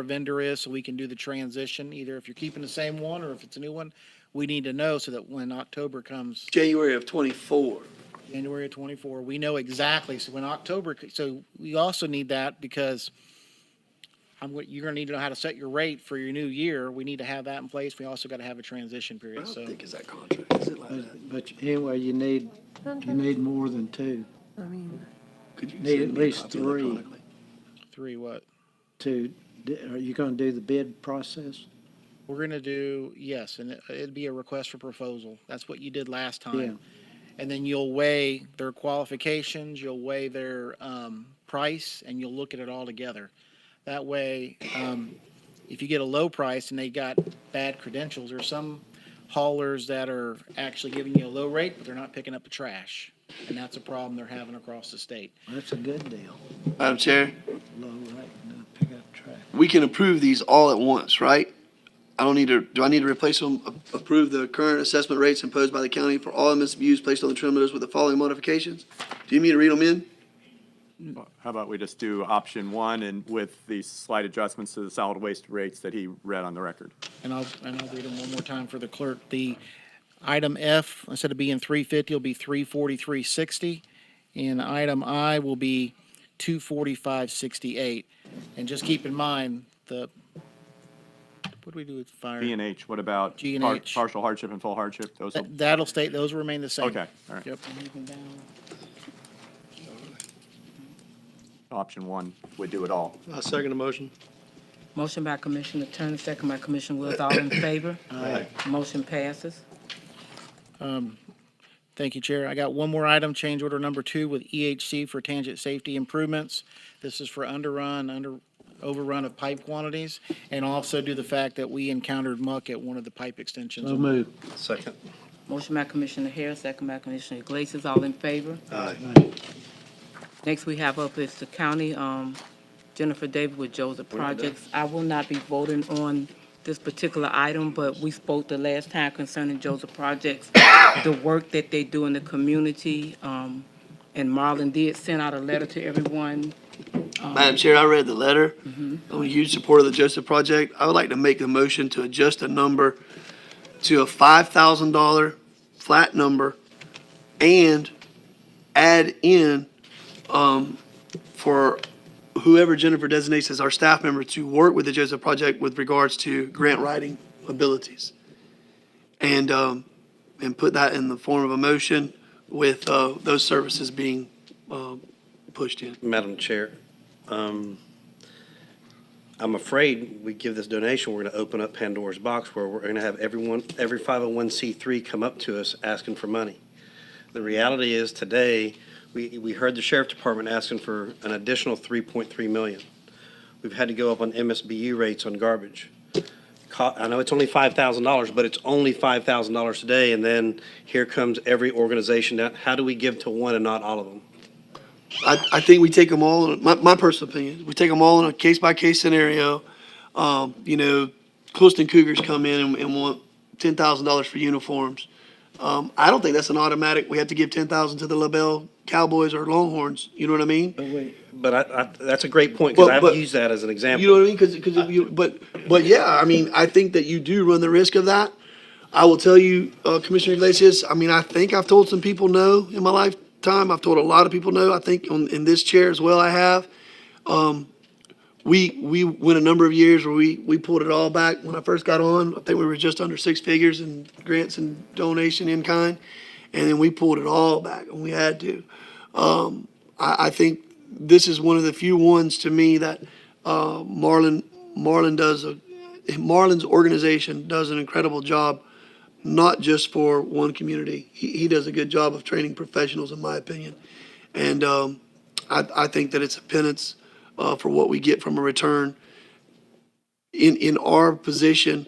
vendor is so we can do the transition. Either if you're keeping the same one or if it's a new one, we need to know so that when October comes, January of '24. January of '24, we know exactly. So when October, so we also need that because you're going to need to know how to set your rate for your new year. We need to have that in place. We also got to have a transition period. I So don't think it's that contract. Is it like that? But anyway, you need more than two. I mean, Could you Need send at me a least copy three. electronically? 3 what? Are you gonna do the bid process? We're going to do, yes, and it'd be a request for proposal. That's what you did last time. Yeah. And then you'll weigh their qualifications, you'll weigh their price, and you'll look at it all together. That way, if you get a low price and they got bad credentials, there's some haulers that are actually giving you a low rate, but they're not picking up the trash. And that's a problem they're having across the state. That's a good deal. Madam Chair, Low rate, no pick up trash. we can approve these all at once, right? Do I need to replace them, approve the current assessment rates imposed by the county for all MSBU's placed on the transmitters with the following modifications? Do you need me to read them in? How about we just do option one and with the slight adjustments to the solid waste rates that he read on the record? And I'll read them one more time for the clerk. The item F, instead of being 350, will be 343.60. And item I will be 245.68. And just keep in mind, what do we do with fire? B and H, what about G and H. partial hardship and full hardship? Those will, That'll stay, those will remain the same. okay, all right. Yep. Option one would do it all. I second the motion. Motion by Commissioner Turner, second by Commissioner Wills. All in favor? Aye. Motion passes. Thank you, Chair. I got one more item, change order number 2 with EHC for tangent safety improvements. This is for overrun of pipe quantities, and also due to the fact that we encountered muck at one of the pipe extensions. So move. Second. Motion by Commissioner Harris, second by Commissioner Iglesias. All in favor? Aye. Next we have up is the county, Jennifer Davis with Joseph Projects. I will not be voting on this particular item, but we spoke the last time concerning Joseph Projects, the work that they do in the community. And Marlon did send out a letter to everyone. Madam Chair, I read the letter. I'm a huge supporter of the Joseph Project. I would like to make the motion to adjust the number to a $5,000 flat number and add in for whoever Jennifer designates as our staff member to work with the Joseph Project with regards to grant writing abilities. And put that in the form of a motion with those services being pushed in. Madam Chair, I'm afraid we give this donation, we're going to open up Pandora's box where we're going to have every 501c3 come up to us asking for money. The reality is today, we heard the Sheriff Department asking for an additional $3.3 million. We've had to go up on MSBU rates on garbage. I know it's only $5,000, but it's only $5,000 today, and then here comes every organization. How do we give to one and not all of them? I think we take them all, my personal opinion, we take them all in a case-by-case scenario. Clueston Cougars come in and want $10,000 for uniforms. I don't think that's an automatic, we have to give $10,000 to the LaBelle Cowboys or Longhorns, you know what I mean? But that's a great point, because But- I've used that as an example. You know what I mean? But yeah, I mean, I think that you do run the risk of that. I will tell you, Commissioner Iglesias, I mean, I think I've told some people no in my lifetime. I've told a lot of people no. I think in this chair as well I have. We went a number of years where we pulled it all back. When I first got on, I think we were just under 6 figures in grants and donation in kind. And then we pulled it all back and we had to. I think this is one of the few ones to me that Marlon's organization does an incredible job not just for one community. He does a good job of training professionals, in my opinion. And I think that it's a penance for what we get from a return. In our position,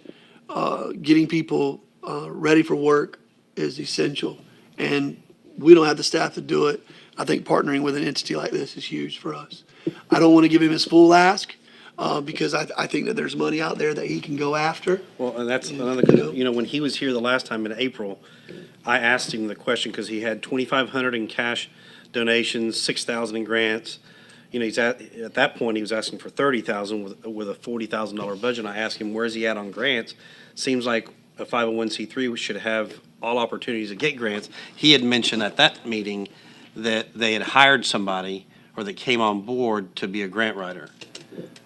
getting people ready for work is essential. And we don't have the staff to do it. I think partnering with an entity like this is huge for us. I don't want to give him his full ask because I think that there's money out there that he can go after. Well, and that's another good, when he was here the last time in April, I asked him the question because he had 2,500 in cash donations, 6,000 in grants. He's at that point, he was asking for 30,000 with a $40,000 budget. I asked him, where's he at on grants? Seems like a 501c3 should have all opportunities to get grants. He had mentioned at that meeting that they had hired somebody or that came on board to be a grant writer.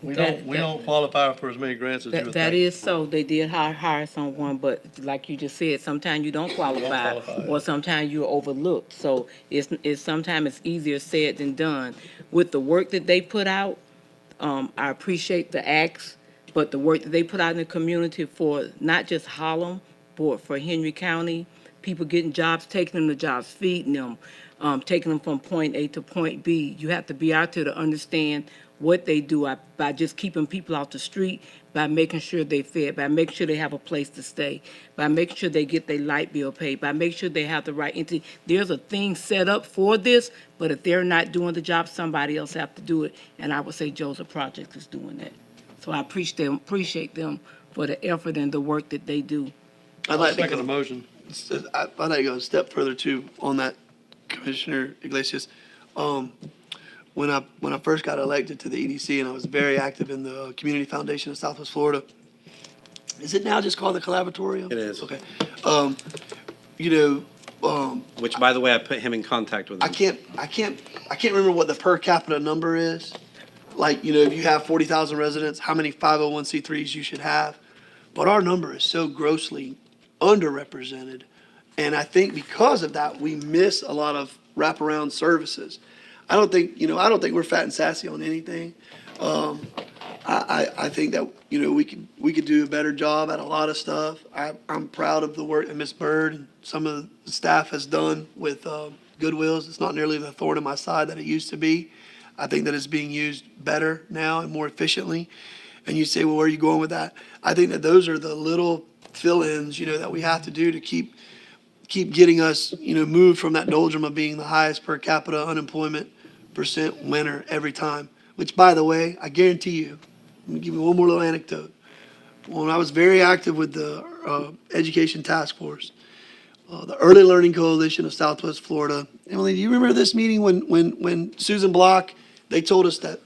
We don't qualify for as many grants as you would That think. is so. They did hire someone, but like you just said, sometimes you don't qualify, or sometimes you're overlooked. So it's sometimes it's easier said than done. With the work that they put out, I appreciate the acts, but the work that they put out in the community for not just Harlem, but for Henry County, people getting jobs, taking them to jobs, feeding them, taking them from point A to point B. You have to be out there to understand what they do by just keeping people off the street, by making sure they fed, by making sure they have a place to stay, by making sure they get their light bill paid, by making sure they have the right entity. There's a thing set up for this, but if they're not doing the job, somebody else have to do it. And I would say Joseph Project is doing that. So I appreciate them for the effort and the work that they do. I'd like to Second the motion. I'd like to go a step further too on that, Commissioner Iglesias. When I first got elected to the EDC, and I was very active in the Community Foundation of Southwest Florida. Is it now just called the Collaboratorium? It is. Okay. Which, by the way, I put him in contact with him. I can't remember what the per capita number is. Like, if you have 40,000 residents, how many 501c3s you should have. But our number is so grossly underrepresented. And I think because of that, we miss a lot of wraparound services. I don't think we're fat and sassy on anything. I think that, we could do a better job at a lot of stuff. I'm proud of the work that Ms. Bird and some of the staff has done with Goodwills. It's not nearly the thorn in my side that it used to be. I think that it's being used better now and more efficiently. And you say, well, where are you going with that? I think that those are the little fill-ins, that we have to do to keep getting us, moved from that doldrum of being the highest per capita unemployment % winner every time. Which, by the way, I guarantee you, let me give you one more little anecdote. When I was very active with the Education Task Force, the Early Learning Coalition of Southwest Florida. Emily, do you remember this meeting when Susan Block, they told us that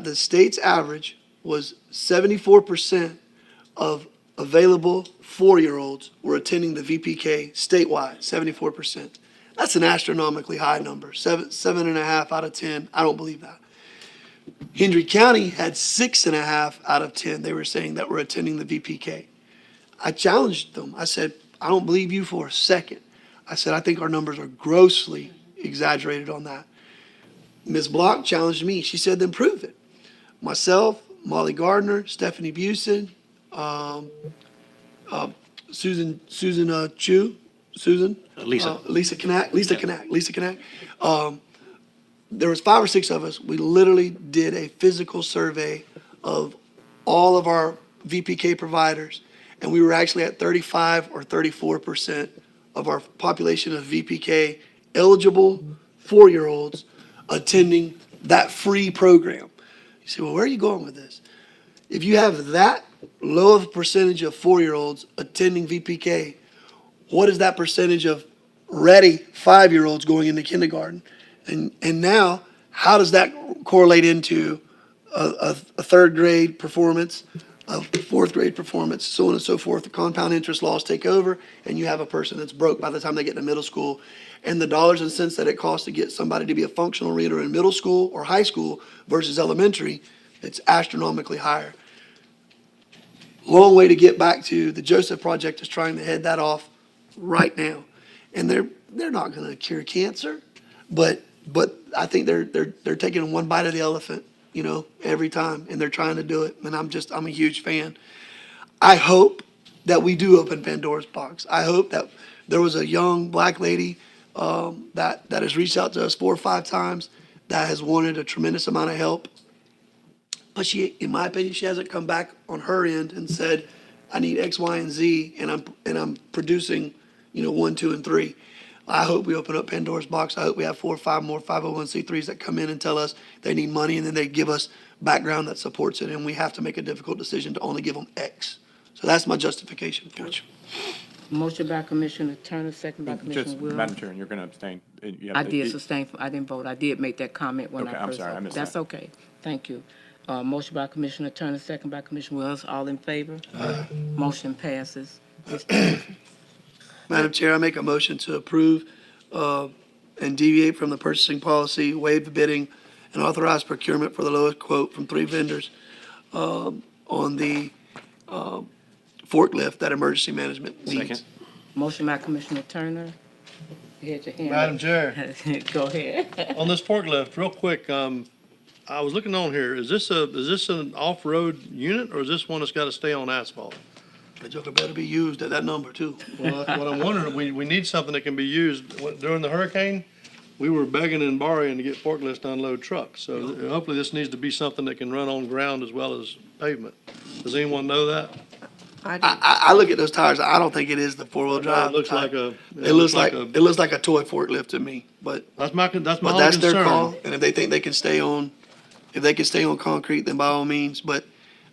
the state's average was 74% of available 4-year-olds were attending the VPK statewide, 74%. That's an astronomically high number, 7.5 out of 10. I don't believe that. Hendry County had 6.5 out of 10. They were saying that were attending the VPK. I challenged them. I said, I don't believe you for a second. I said, I think our numbers are grossly exaggerated on that. Ms. Block challenged me. She said, then prove it. Myself, Molly Gardner, Stephanie Busen, Susan Chu, Lisa Knack. There was 5 or 6 of us. We literally did a physical survey of all of our VPK providers, and we were actually at 35 or 34% of our population of VPK eligible 4-year-olds attending that free program. You say, well, where are you going with this? If you have that low of a percentage of 4-year-olds attending VPK, what is that percentage of ready 5-year-olds going into kindergarten? And now, how does that correlate into a 3rd grade performance, a 4th grade performance, so on and so forth? The compound interest laws take over, and you have a person that's broke by the time they get to middle school. And the dollars and cents that it costs to get somebody to be a functional reader in middle school or high school versus elementary, it's astronomically higher. Long way to get back to the Joseph Project is trying to head that off right now. And they're not going to cure cancer, but I think they're taking one bite of the elephant, every time, and they're trying to do it. And I'm a huge fan. I hope that we do open Pandora's box. I hope that there was a young black lady that has reached out to us 4 or 5 times that has wanted a tremendous amount of help. But she, in my opinion, she hasn't come back on her end and said, I need X, Y, and Z, and I'm producing, 1, 2, and 3. I hope we open up Pandora's box. I hope we have 4 or 5 more 501c3s that come in and tell us they need money, and then they give us background that supports it, and we have to make a difficult decision to only give them X. So that's my justification for it. Motion by Commissioner Turner, second by Commissioner Just, Williams. Madam Chair, and you're going to abstain. You have I to- did sustain, I didn't vote. I did make that comment when Okay, I I'm first. sorry, I missed That's that. okay. Thank you. Motion by Commissioner Turner, second by Commissioner Williams. All in favor? Motion passes. Madam Chair, I make a motion to approve and deviate from the purchasing policy, waive the bidding, and authorize procurement for the lowest quote from 3 vendors on the forklift that emergency management needs. Second. Motion by Commissioner Turner. You had your hand Madam up. Chair, Go ahead. on this forklift, real quick, I was looking on here, is this an off-road unit, or is this one that's gotta stay on asphalt? The joker better be used at that number too. Well, that's what I'm wondering, we need something that can be used. During the hurricane, we were begging and borrowing to get forklifts to unload trucks. So hopefully this needs to be something that can run on ground as well as pavement. Does anyone know that? I look at those tires, I don't think it is the 4-wheel drive. It looks like a. It looks like a toy forklift to me, but. That's my But only that's their concern. call, and if they think they can stay on, concrete, then by all means, but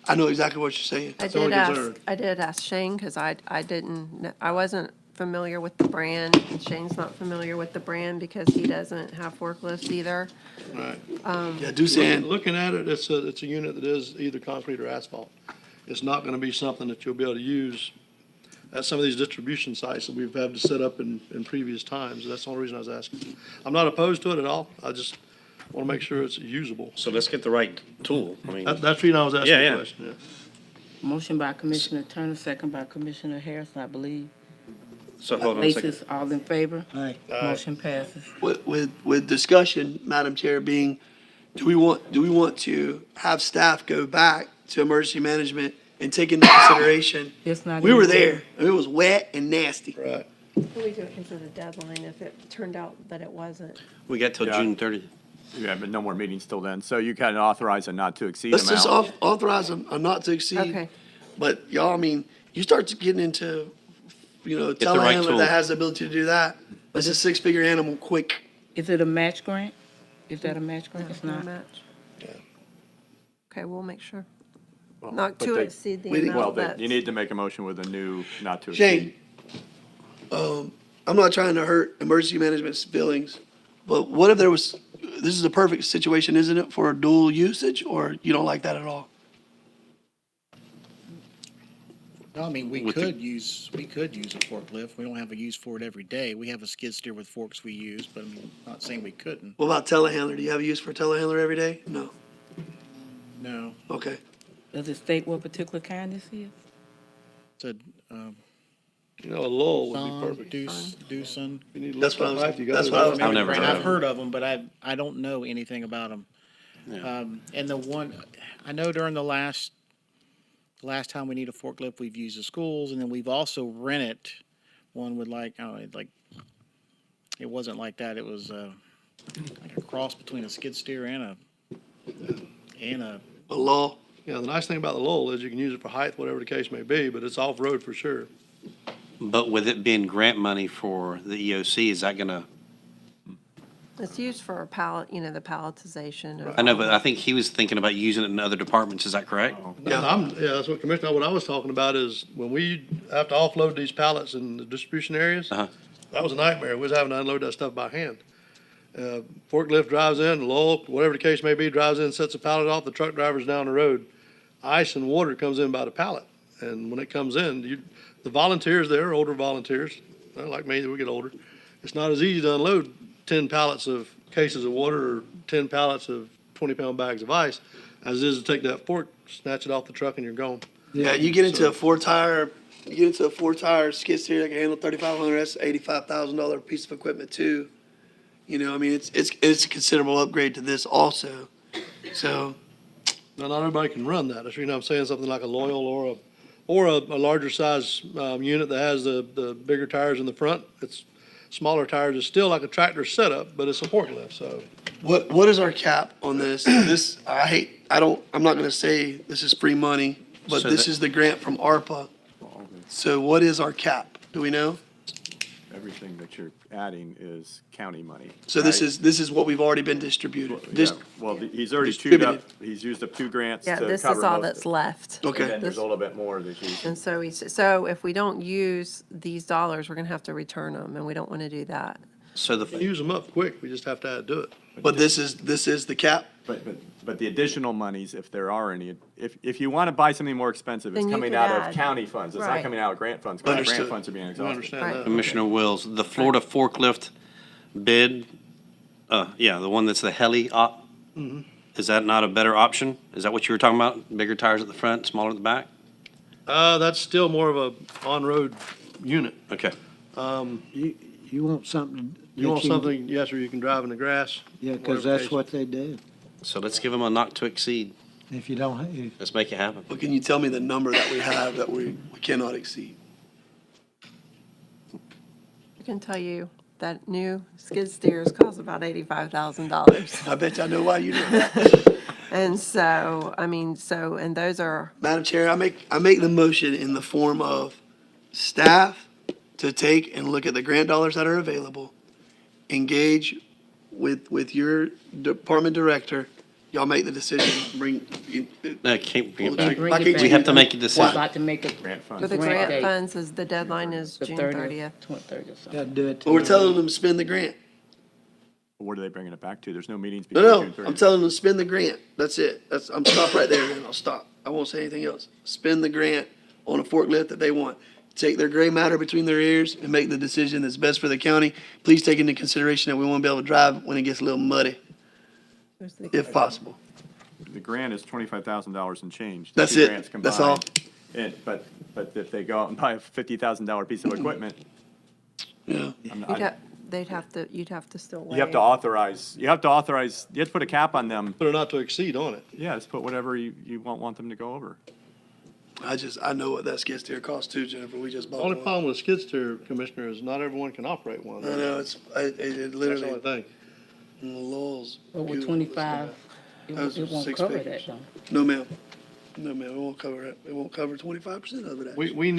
I know exactly what you're saying. I did ask Shane, because I wasn't familiar with the brand, and Shane's not familiar with the brand because he doesn't have forklifts either. Right. Yeah, Doosan. Looking at it, it's a unit that is either concrete or asphalt. It's not gonna be something that you'll be able to use at some of these distribution sites that we've had to set up in previous times. That's the only reason I was asking. I'm not opposed to it at all. I just wanna make sure it's usable. So let's get the right tool. I mean, That's the reason I was asking Yeah, the yeah. question, yeah. Motion by Commissioner Turner, second by Commissioner Harrison, I believe. so hold on a second. Laces, all in favor? Aye. Motion passes. With discussion, Madam Chair, being, do we want to have staff go back to emergency management and take into consideration? It's not. We were even- there, and it was wet and nasty. Right. We do it consider the deadline if it turned out that it wasn't. We got till Yeah. June 30th. Yeah, but no more meetings till then. So you can authorize a not to exceed Let's amount. just authorize a not to exceed. Okay. But y'all, I mean, you start to getting into, the right telehandler tool. that has the ability to do that. It's a 6-figure animal quick. Is it a match grant? Is that a match grant? It's No not. match. Okay, we'll make sure. Well, Not but to they- exceed the we didn't- Well, amount you that's. need to make a motion with a new not to exceed. Shane, I'm not trying to hurt emergency management's feelings, but what if there was, this is a perfect situation, isn't it, for dual usage, or you don't like that at all? No, I mean, we With the- could use a forklift. We don't have a use for it every day. We have a skid steer with forks we use, but I mean, I'm not saying we couldn't. What about telehandler? Do you have a use for a telehandler every day? No. No. Okay. Does it state what particular kind this is? It's A lull would be Thon, perfect. Doosan. You need to That's look what I up was- life, you got that's it. what I was- I've never heard of I've them. heard of them, but I don't know anything about them. And the one, I know during the last time we need a forklift, we've used the schools, and then we've also rented one with like, it wasn't like that. It was like a cross between a skid steer and a A lull. Yeah, the nice thing about the lull is you can use it for height, whatever the case may be, but it's off-road for sure. But with it being grant money for the EOC, is that gonna, It's used for pallet, the palletization of. I know, but I think he was thinking about using it in other departments. Is that correct? Yeah. That's what Commissioner, what I was talking about is when we have to offload these pallets in the distribution areas, Uh-huh. that was a nightmare. We was having to unload that stuff by hand. Forklift drives in, lull, whatever the case may be, drives in, sets the pallet off, the truck driver's down the road. Ice and water comes in by the pallet. And when it comes in, the volunteers there, older volunteers, like me, we get older, it's not as easy to unload 10 pallets of cases of water or 10 pallets of 20-pound bags of ice as it is to take that fork, snatch it off the truck, and you're gone. Yeah, you get into a 4-tire skid steer that can handle 3,500, that's $85,000 piece of equipment too. I mean, it's a considerable upgrade to this also. So, Now, not everybody can run that. That's, I'm saying something like a Loyal or or a larger size, unit that has the bigger tires in the front. It's smaller tires. It's still like a tractor setup, but it's a forklift, so. What is our cap on this? I'm not gonna say this is free money, but So this that- is the grant from ARPA. So what is our cap? Do we know? Everything that you're adding is county money. So this right? is what we've already been distributed. Yeah, well, he's already chewed up, distributed. he's used up 2 grants to Yeah, cover this most is all of that's it. left. Okay. And then there's a little bit more that he's. And so if we don't use these dollars, we're gonna have to return them, and we don't wanna do that. So We can use them up quick. We just have to do it. But this is the cap? But the additional monies, if there are any, if you want to buy something more expensive, it's Then you coming could out add. of county funds. It's not Right. coming out of grant funds. 'Cause Understood. grant funds are being We exhausted. understand Right. that. Commissioner Wills, the Florida forklift bid, the one that's the heli op, is that not a better option? Is that what you were talking about? Bigger tires at the front, smaller at the back? That's still more of a on-road unit. Okay. You want something. You want something, yes, where you can drive in the grass? Yeah, because that's what they do. So let's give them a not to exceed. If you don't, if Let's make it happen. But can you tell me the number that we have that we cannot exceed? I can tell you that new skid steers cost about $85,000. I bet you I know why you did that. And so, and those are, Madam Chair, I make the motion in the form of staff to take and look at the grant dollars that are available, engage with your department director, y'all make the decision, bring. No, can't bring it Bring back. it back. We have to make a We're decision. about to make a Grant funds. for the Grant grant date. funds, is the deadline is the June 30th, 30th. 30th or something. gotta do it. But we're telling them to spend the grant. What are they bringing it back to? There's no meetings No, before no, June 30th. I'm telling them to spend the grant. That's it. I'm stop right there, then I'll stop. I won't say anything else. Spend the grant on a forklift that they want. Take their gray matter between their ears and make the decision that's best for the county. Please take into consideration that we won't be able to drive when it gets a little muddy, if possible. The grant is $25,000 and change. That's The two it. grants That's all. combined. But if they go out and buy a $50,000 piece of equipment, Yeah. You'd have to still wait. you have to authorize, you have to put a cap on them. Put a not to exceed on it. Yeah, just put whatever you want them to go over. I know what that skid steer costs too, Jennifer. We just The bought only one. problem with skid steer, Commissioner, is not everyone can operate one. I know, it That's the literally, only thing. Laws. Over 25, it Those are won't six cover figures. that, though. No, ma'am. No, ma'am, it won't cover it. It won't cover 25% of it, actually. We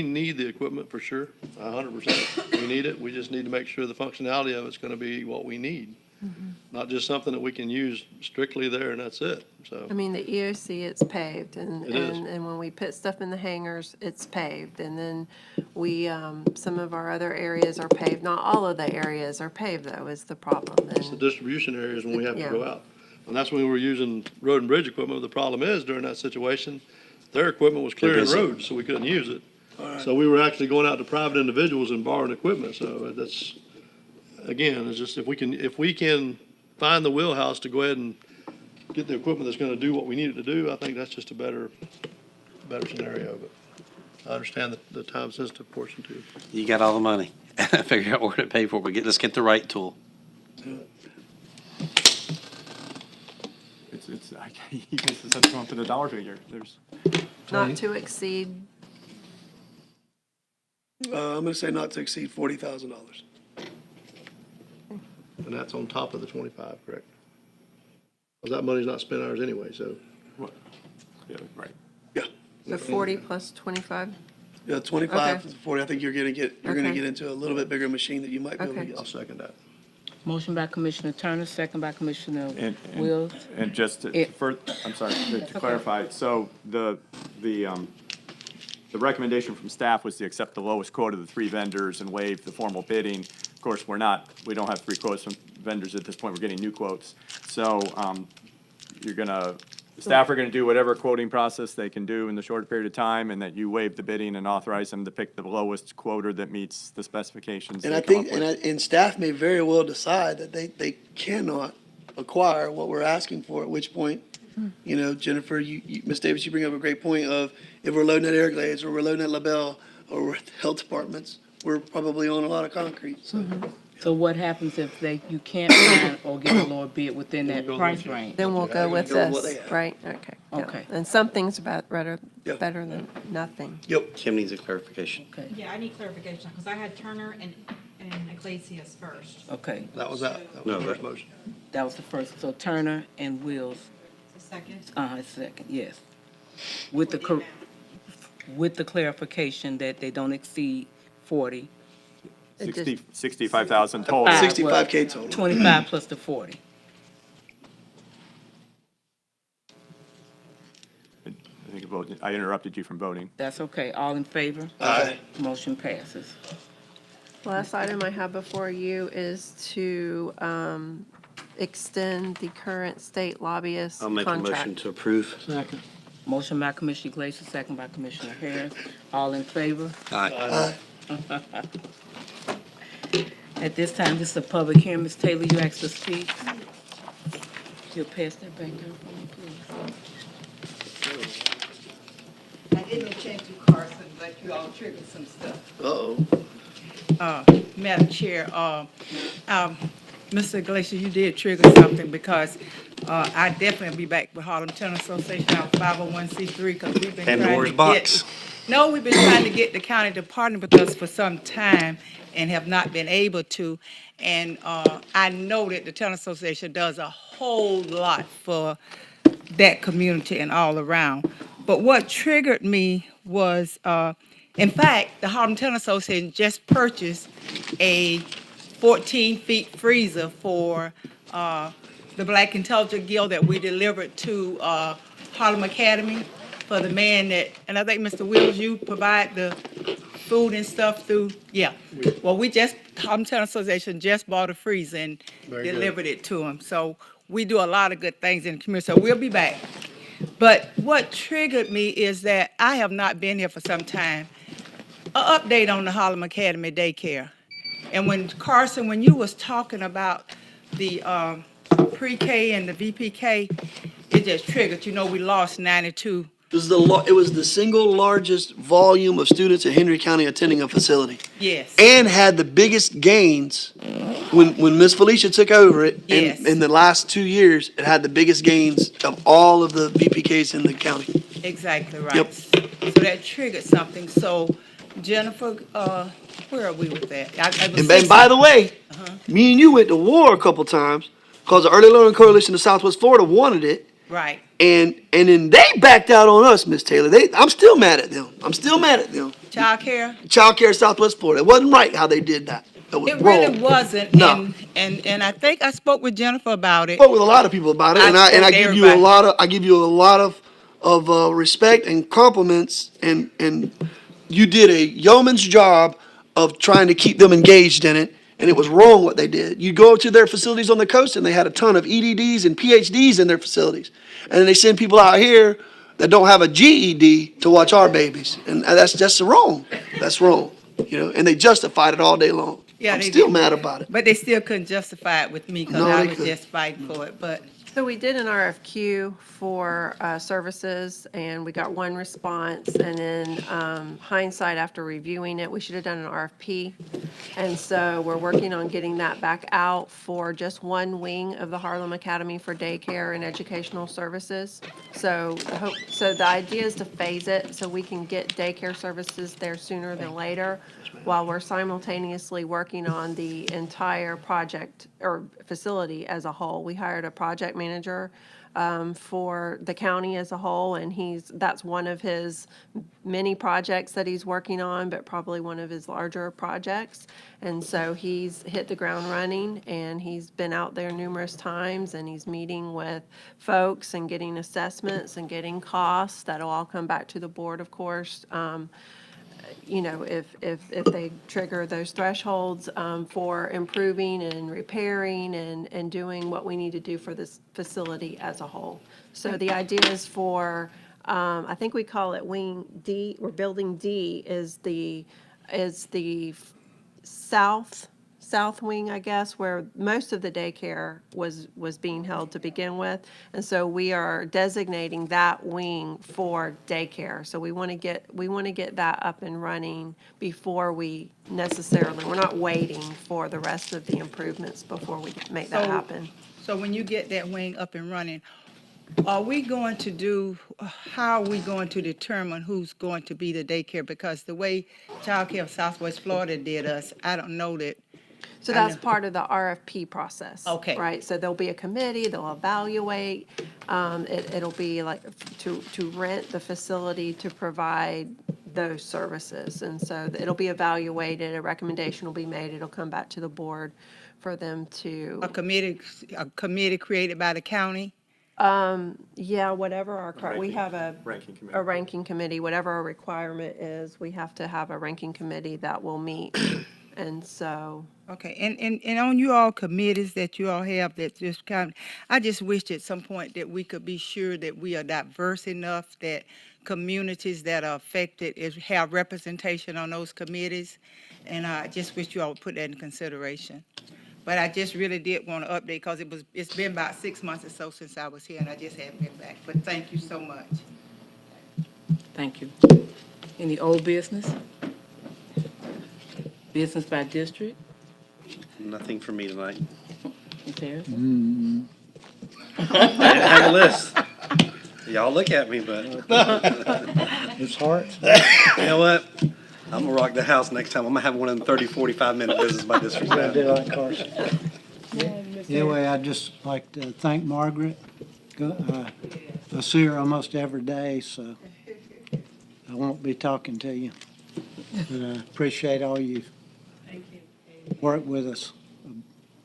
need the equipment for sure, 100%. We need it. We just need to make sure the functionality of it's gonna be what we need. Not just something that we can use strictly there and that's it, so. The EOC, it's paved, and It is. when we put stuff in the hangars, it's paved, and then we, some of our other areas are paved. Not all of the areas are paved, though, is the problem. It's the distribution areas when we have to go Yeah. out. And that's when we were using road and bridge equipment. The problem is during that situation, their equipment was clearing busy. roads, so we couldn't use it. So we were actually going out to private individuals and borrowing equipment, so that's, again, it's just if we can find the wheelhouse to go ahead and get the equipment that's gonna do what we need it to do, I think that's just a better scenario, but I understand the time sensitive portion too. You got all the money. Figure out where to pay for it. Let's get the right tool. You just have to come up with a dollar figure. There's. Not to exceed, I'm gonna say not to exceed $40,000. And that's on top of the 25, correct? Because that money's not spent ours anyway, so. Yeah, right. Yeah. the 40 plus 25? Yeah, 25 Okay. to 40, I think you're gonna get Okay. into a little bit bigger machine that you might be able to Okay. get. I'll second that. Motion by Commissioner Turner, second by Commissioner And- Wills. And just I'm sorry, to clarify, so the recommendation from staff was to accept the lowest quote of the 3 vendors and waive the formal bidding. Of course, we don't have 3 quotes from vendors at this point, we're getting new quotes. So, staff are gonna do whatever quoting process they can do in the short period of time, and that you waive the bidding and authorize them to pick the lowest quoter that meets the specifications And they I come up think, with. and staff may very well decide that they cannot acquire what we're asking for, at which point, Jennifer, Ms. Davis, you bring up a great point of if we're loading at Everglades, or we're loading at LaBelle, or we're at the health departments, we're probably on a lot of concrete, so. So what happens if you can't find or get a lower bid within that price range? Then we'll go with Go with what they this, have. right? Okay. yeah. Okay. And something's better Yep. than nothing. Kim needs a clarification. Okay, Yeah, I need clarification, because I had Turner and Iglesias first. okay. That was that. That was No, the first that- motion. That was the first, so Turner and Wills, The second? second, yes. With the clarification that they don't exceed 40. It just- 65,000 total. 65K total. 25 plus the 40. I interrupted you from voting. That's okay. All in favor? Aye. Motion passes. Last item I have before you is to extend the current state lobbyist I'll make a motion contract. to approve. Second. Motion by Commissioner Glacier, second by Commissioner Harris. All in favor? Aye. At this time, this is a public hearing. Ms. Taylor, you asked to speak. You'll pass that back down for me, please. I didn't intend to, Carson, but you all triggered some stuff. Uh-oh. Madam Chair, Mr. Glacier, you did trigger something because I definitely will be back with Harlem Tennis Association, our 501c3, because we've been trying to Pandora's get. box. No, we've been trying to get the county to partner with us for some time and have not been able to. And I know that the Tennis Association does a whole lot for that community and all around. But what triggered me was, in fact, the Harlem Tennis Association just purchased a 14-feet freezer for the Black Intelligence Guild that we delivered to Harlem Academy for the man that, and I think, Mr. Wills, you provide the food and stuff through, yeah. Well, Harlem Tennis Association just bought a freezer and Very good. delivered it to him. So we do a lot of good things in the community, so we'll be back. But what triggered me is that I have not been here for some time. An update on the Harlem Academy daycare. And when Carson, when you was talking about the pre-K and the VPK, it just triggered. You know, we lost 92. It was the single largest volume of students in Hendry County attending a facility. Yes. And had the biggest gains when Miss Felicia took over it. Yes. In the last 2 years, it had the biggest gains of all of the VPKs in the county. Exactly right. Yep. So that triggered something. So Jennifer, where are we with that? And by the way, me and you went to war a couple times because the Early Learning Coalition of Southwest Florida wanted it. Right. And then they backed out on us, Miss Taylor. I'm still mad at them. Child care? Child Care Southwest Florida. It wasn't right how they did that. It was It wrong. really wasn't. No. And I think I spoke with Jennifer about it. Spoke with a lot of people about it, and I give you a lot of respect and compliments, and you did a yeoman's job of trying to keep them engaged in it, and it was wrong what they did. You go to their facilities on the coast, and they had a ton of EDDs and PhDs in their facilities, and then they send people out here that don't have a GED to watch our babies, and that's just wrong. That's wrong, and they justified it all day long. Yeah, I'm they still did. mad about it. But they still couldn't justify it with me because No, I they was couldn't. just fighting for it. But So we did an RFQ for services, and we got one response, and then hindsight, after reviewing it, we should have done an RFP. And so we're working on getting that back out for just one wing of the Harlem Academy for daycare and educational services. So the idea is to phase it so we can get daycare services there sooner than later, while we're simultaneously working on the entire project or facility as a whole. We hired a project manager for the county as a whole, and that's one of his many projects that he's working on, but probably one of his larger projects. And so he's hit the ground running, and he's been out there numerous times, and he's meeting with folks and getting assessments and getting costs. That'll all come back to the board, of course. If they trigger those thresholds for improving and repairing and doing what we need to do for this facility as a whole. So the idea is for, I think we call it Wing D, or Building D is the south wing, I guess, where most of the daycare was being held to begin with. And so we are designating that wing for daycare. So we want to get that up and running before we're not waiting for the rest of the improvements before we make that happen. So when you get that wing up and running, how are we going to determine who's going to be the daycare? Because the way Child Care of Southwest Florida did us, I don't know that. So that's part of the RFP process. Okay. Right, so there'll be a committee, they'll evaluate, it'll be like to rent the facility to provide those services. And so it'll be evaluated, a recommendation will be made, it'll come back to the board for them to. A committee created by the county? Yeah, whatever we have a Ranking committee. a ranking committee, whatever our requirement is, we have to have a ranking committee that will meet. And so. Okay, and on you all committees that you all have that just I just wished at some point that we could be sure that we are diverse enough that communities that are affected have representation on those committees. And I just wish you all would put that in consideration. But I just really did want to update because it's been about 6 months or so since I was here and I just haven't been back. But thank you so much. Thank you. Any old business? Business by district? Nothing for me tonight. There. I have a list. Y'all look at me, but. It's hard. You know what? I'm gonna rock the house next time. I'm gonna have one of them 30, 45-minute business by district. Gonna do like Carson. Anyway, I'd just like to thank Margaret. I see her almost every day, so I won't be talking to you. But I appreciate all you've worked with us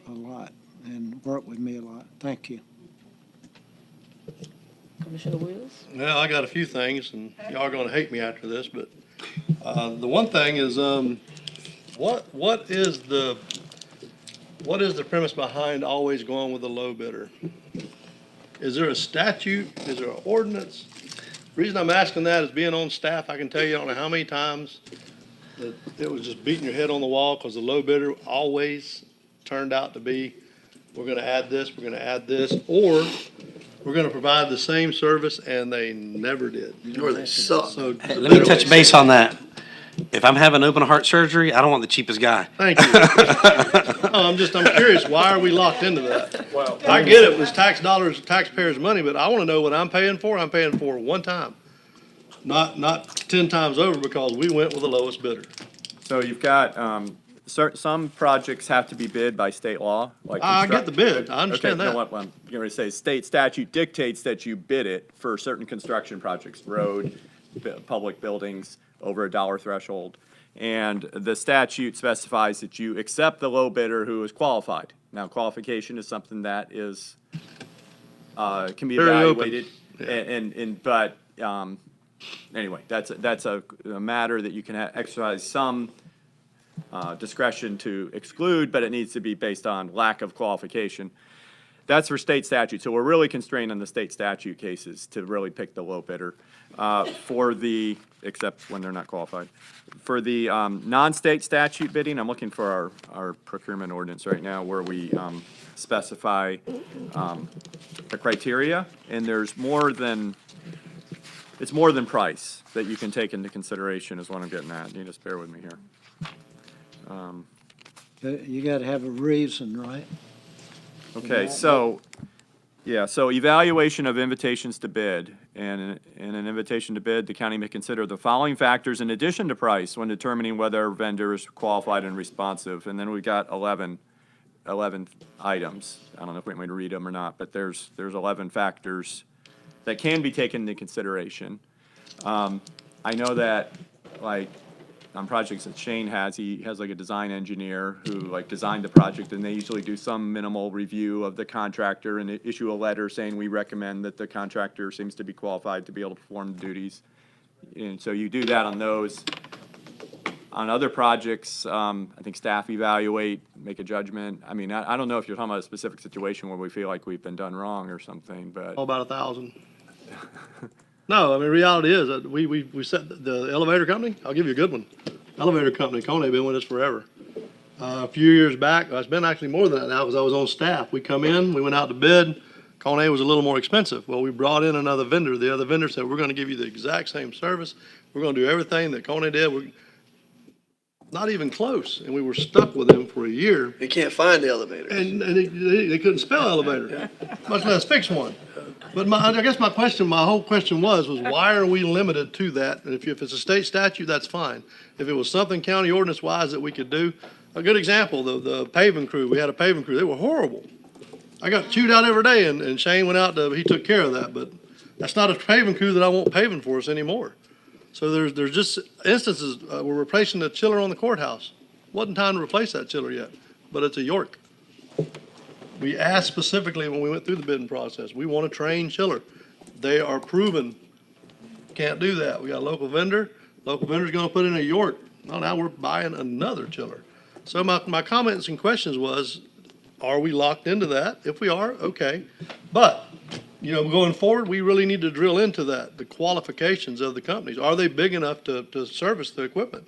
a lot and worked with me a lot. Thank you. Commissioner Wills? Well, I got a few things, and y'all are gonna hate me after this, but, the one thing is, what is the premise behind always going with the low bidder? Is there a statute? Is there an ordinance? The reason I'm asking that is being on staff, I can tell you, I don't know how many times that it was just beating your head on the wall because the low bidder always turned out to be, we're gonna add this, or we're gonna provide the same service, and they never did. Or they suck. So, Hey, let me touch base on that. If I'm having open heart surgery, I don't want the cheapest guy. Thank you. I'm curious, why are we locked into that? Well, I get it, was taxpayers' money, but I wanna know what I'm paying for one time. Not 10 times over because we went with the lowest bidder. So you've got, some projects have to be bid by state law, like. I get the bid, I understand Okay, you know that. what, I'm going to say, state statute dictates that you bid it for certain construction projects, road, public buildings, over a dollar threshold. And the statute specifies that you accept the low bidder who is qualified. Now, qualification is something that is, can be Very open. evaluated. But anyway, that's a matter that you can exercise some discretion to exclude, but it needs to be based on lack of qualification. That's for state statute. So we're really constrained on the state statute cases to really pick the low bidder except when they're not qualified. For the non-state statute bidding, I'm looking for our procurement ordinance right now where we specify the criteria, and there's it's more than price that you can take into consideration is what I'm getting at. You just bear with me here. You gotta have a reason, right? Okay, so evaluation of invitations to bid. And in an invitation to bid, the county may consider the following factors in addition to price when determining whether a vendor is qualified and responsive. And then we got 11 items. I don't know if we want me to read them or not, but there's 11 factors that can be taken into consideration. I know that, like, on projects that Shane has, he has like a design engineer who like designed the project, and they usually do some minimal review of the contractor and issue a letter saying we recommend that the contractor seems to be qualified to be able to perform the duties. And so you do that on those. On other projects, I think staff evaluate, make a judgment. I mean, I don't know if you're talking about a specific situation where we feel like we've been done wrong or something, but. All about 1,000. No, I mean, reality is that we set the elevator company. I'll give you a good one. Elevator company, Coney, been with us forever. A few years back, it's been actually more than that now because I was on staff. We come in, we went out to bid. Kone was a little more expensive. Well, we brought in another vendor. The other vendor said, we're going to give you the exact same service. We're going to do everything that Kone did. We're not even close. And we were stuck with them for a year. They can't find the elevator. And they couldn't spell elevator, much less fix one. But I guess my whole question was why are we limited to that? And if it's a state statute, that's fine. If it was something county ordinance wise that we could do, a good example, the paving crew, we had a paving crew, they were horrible. I got chewed out every day and Shane went out he took care of that, but that's not a paving crew that I want paving for us anymore. So there's just instances, we're replacing the chiller on the courthouse. Wasn't time to replace that chiller yet, but it's a York. We asked specifically when we went through the bidding process, we want a trained chiller. They are proven, can't do that. We got a local vendor. Local vendor's gonna put in a York. Well, now we're buying another chiller. So my comments and questions was, are we locked into that? If we are, okay. But, going forward, we really need to drill into that, the qualifications of the companies. Are they big enough to service the equipment?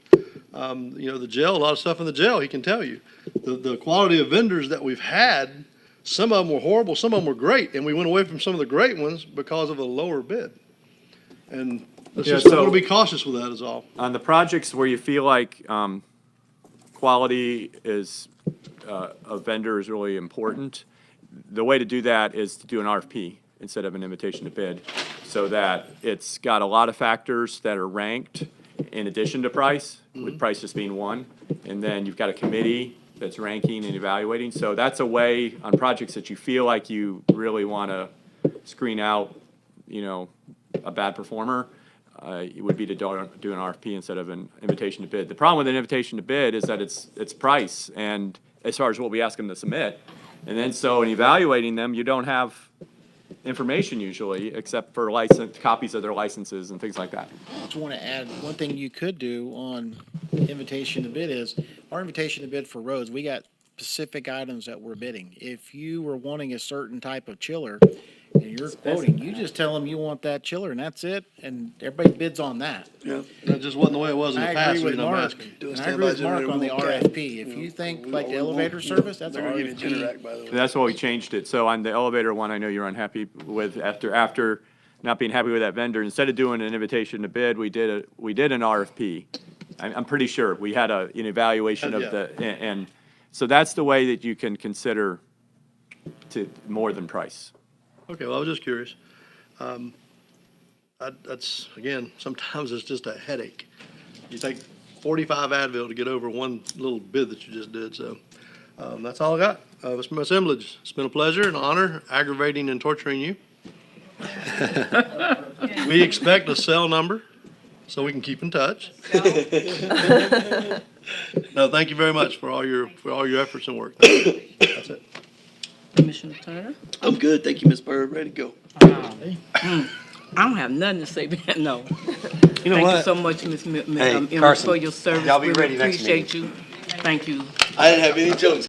The jail, a lot of stuff in the jail, he can tell you. The quality of vendors that we've had, some of them were horrible, some of them were great, and we went away from some of the great ones because of a lower bid. And we're going to be cautious with that is all. On the projects where you feel like quality is a vendor is really important, the way to do that is to do an RFP instead of an invitation to bid, so that it's got a lot of factors that are ranked in addition to price, with price just being one, and then you've got a committee that's ranking and evaluating. So that's a way on projects that you feel like you really want to screen out, a bad performer. It would be to do an RFP instead of an invitation to bid. The problem with an invitation to bid is that it's price, and as far as what we ask them to submit, and then so in evaluating them, you don't have information usually, except for copies of their licenses and things like that. I just want to add, one thing you could do on invitation to bid is, our invitation to bid for roads, we got specific items that we're bidding. If you were wanting a certain type of chiller and you're quoting, you just tell them you want that chiller and that's it, and everybody bids on that. Yeah, that just wasn't the way it was in the I past. agree with I'm Mark, asking. and I agree with Mark on the RFP. If you think like the elevator service, that's an RFP. That's why we changed it. So on the elevator one, I know you're unhappy with, after not being happy with that vendor, instead of doing an invitation to bid, we did an RFP. I'm pretty sure. We had an evaluation of and so that's the way that you can consider to more than price. Okay, well, I was just curious. That's, again, sometimes it's just a headache. You take 45 Advil to get over one little bid that you just did, so that's all I got. Mr. Assemblage, it's been a pleasure and honor aggravating and torturing you. We expect a cell number so we can keep in touch. No, thank you very much for all your efforts and work. That's it. Commissioner Turner? I'm good. Thank you, Ms. Bird. Ready to go. I don't have nothing to say, but no. Thank you so much, Ms. Hey, Emmons, Carson, for your service. y'all be Really ready next appreciate you. Thank you. I didn't have any jokes.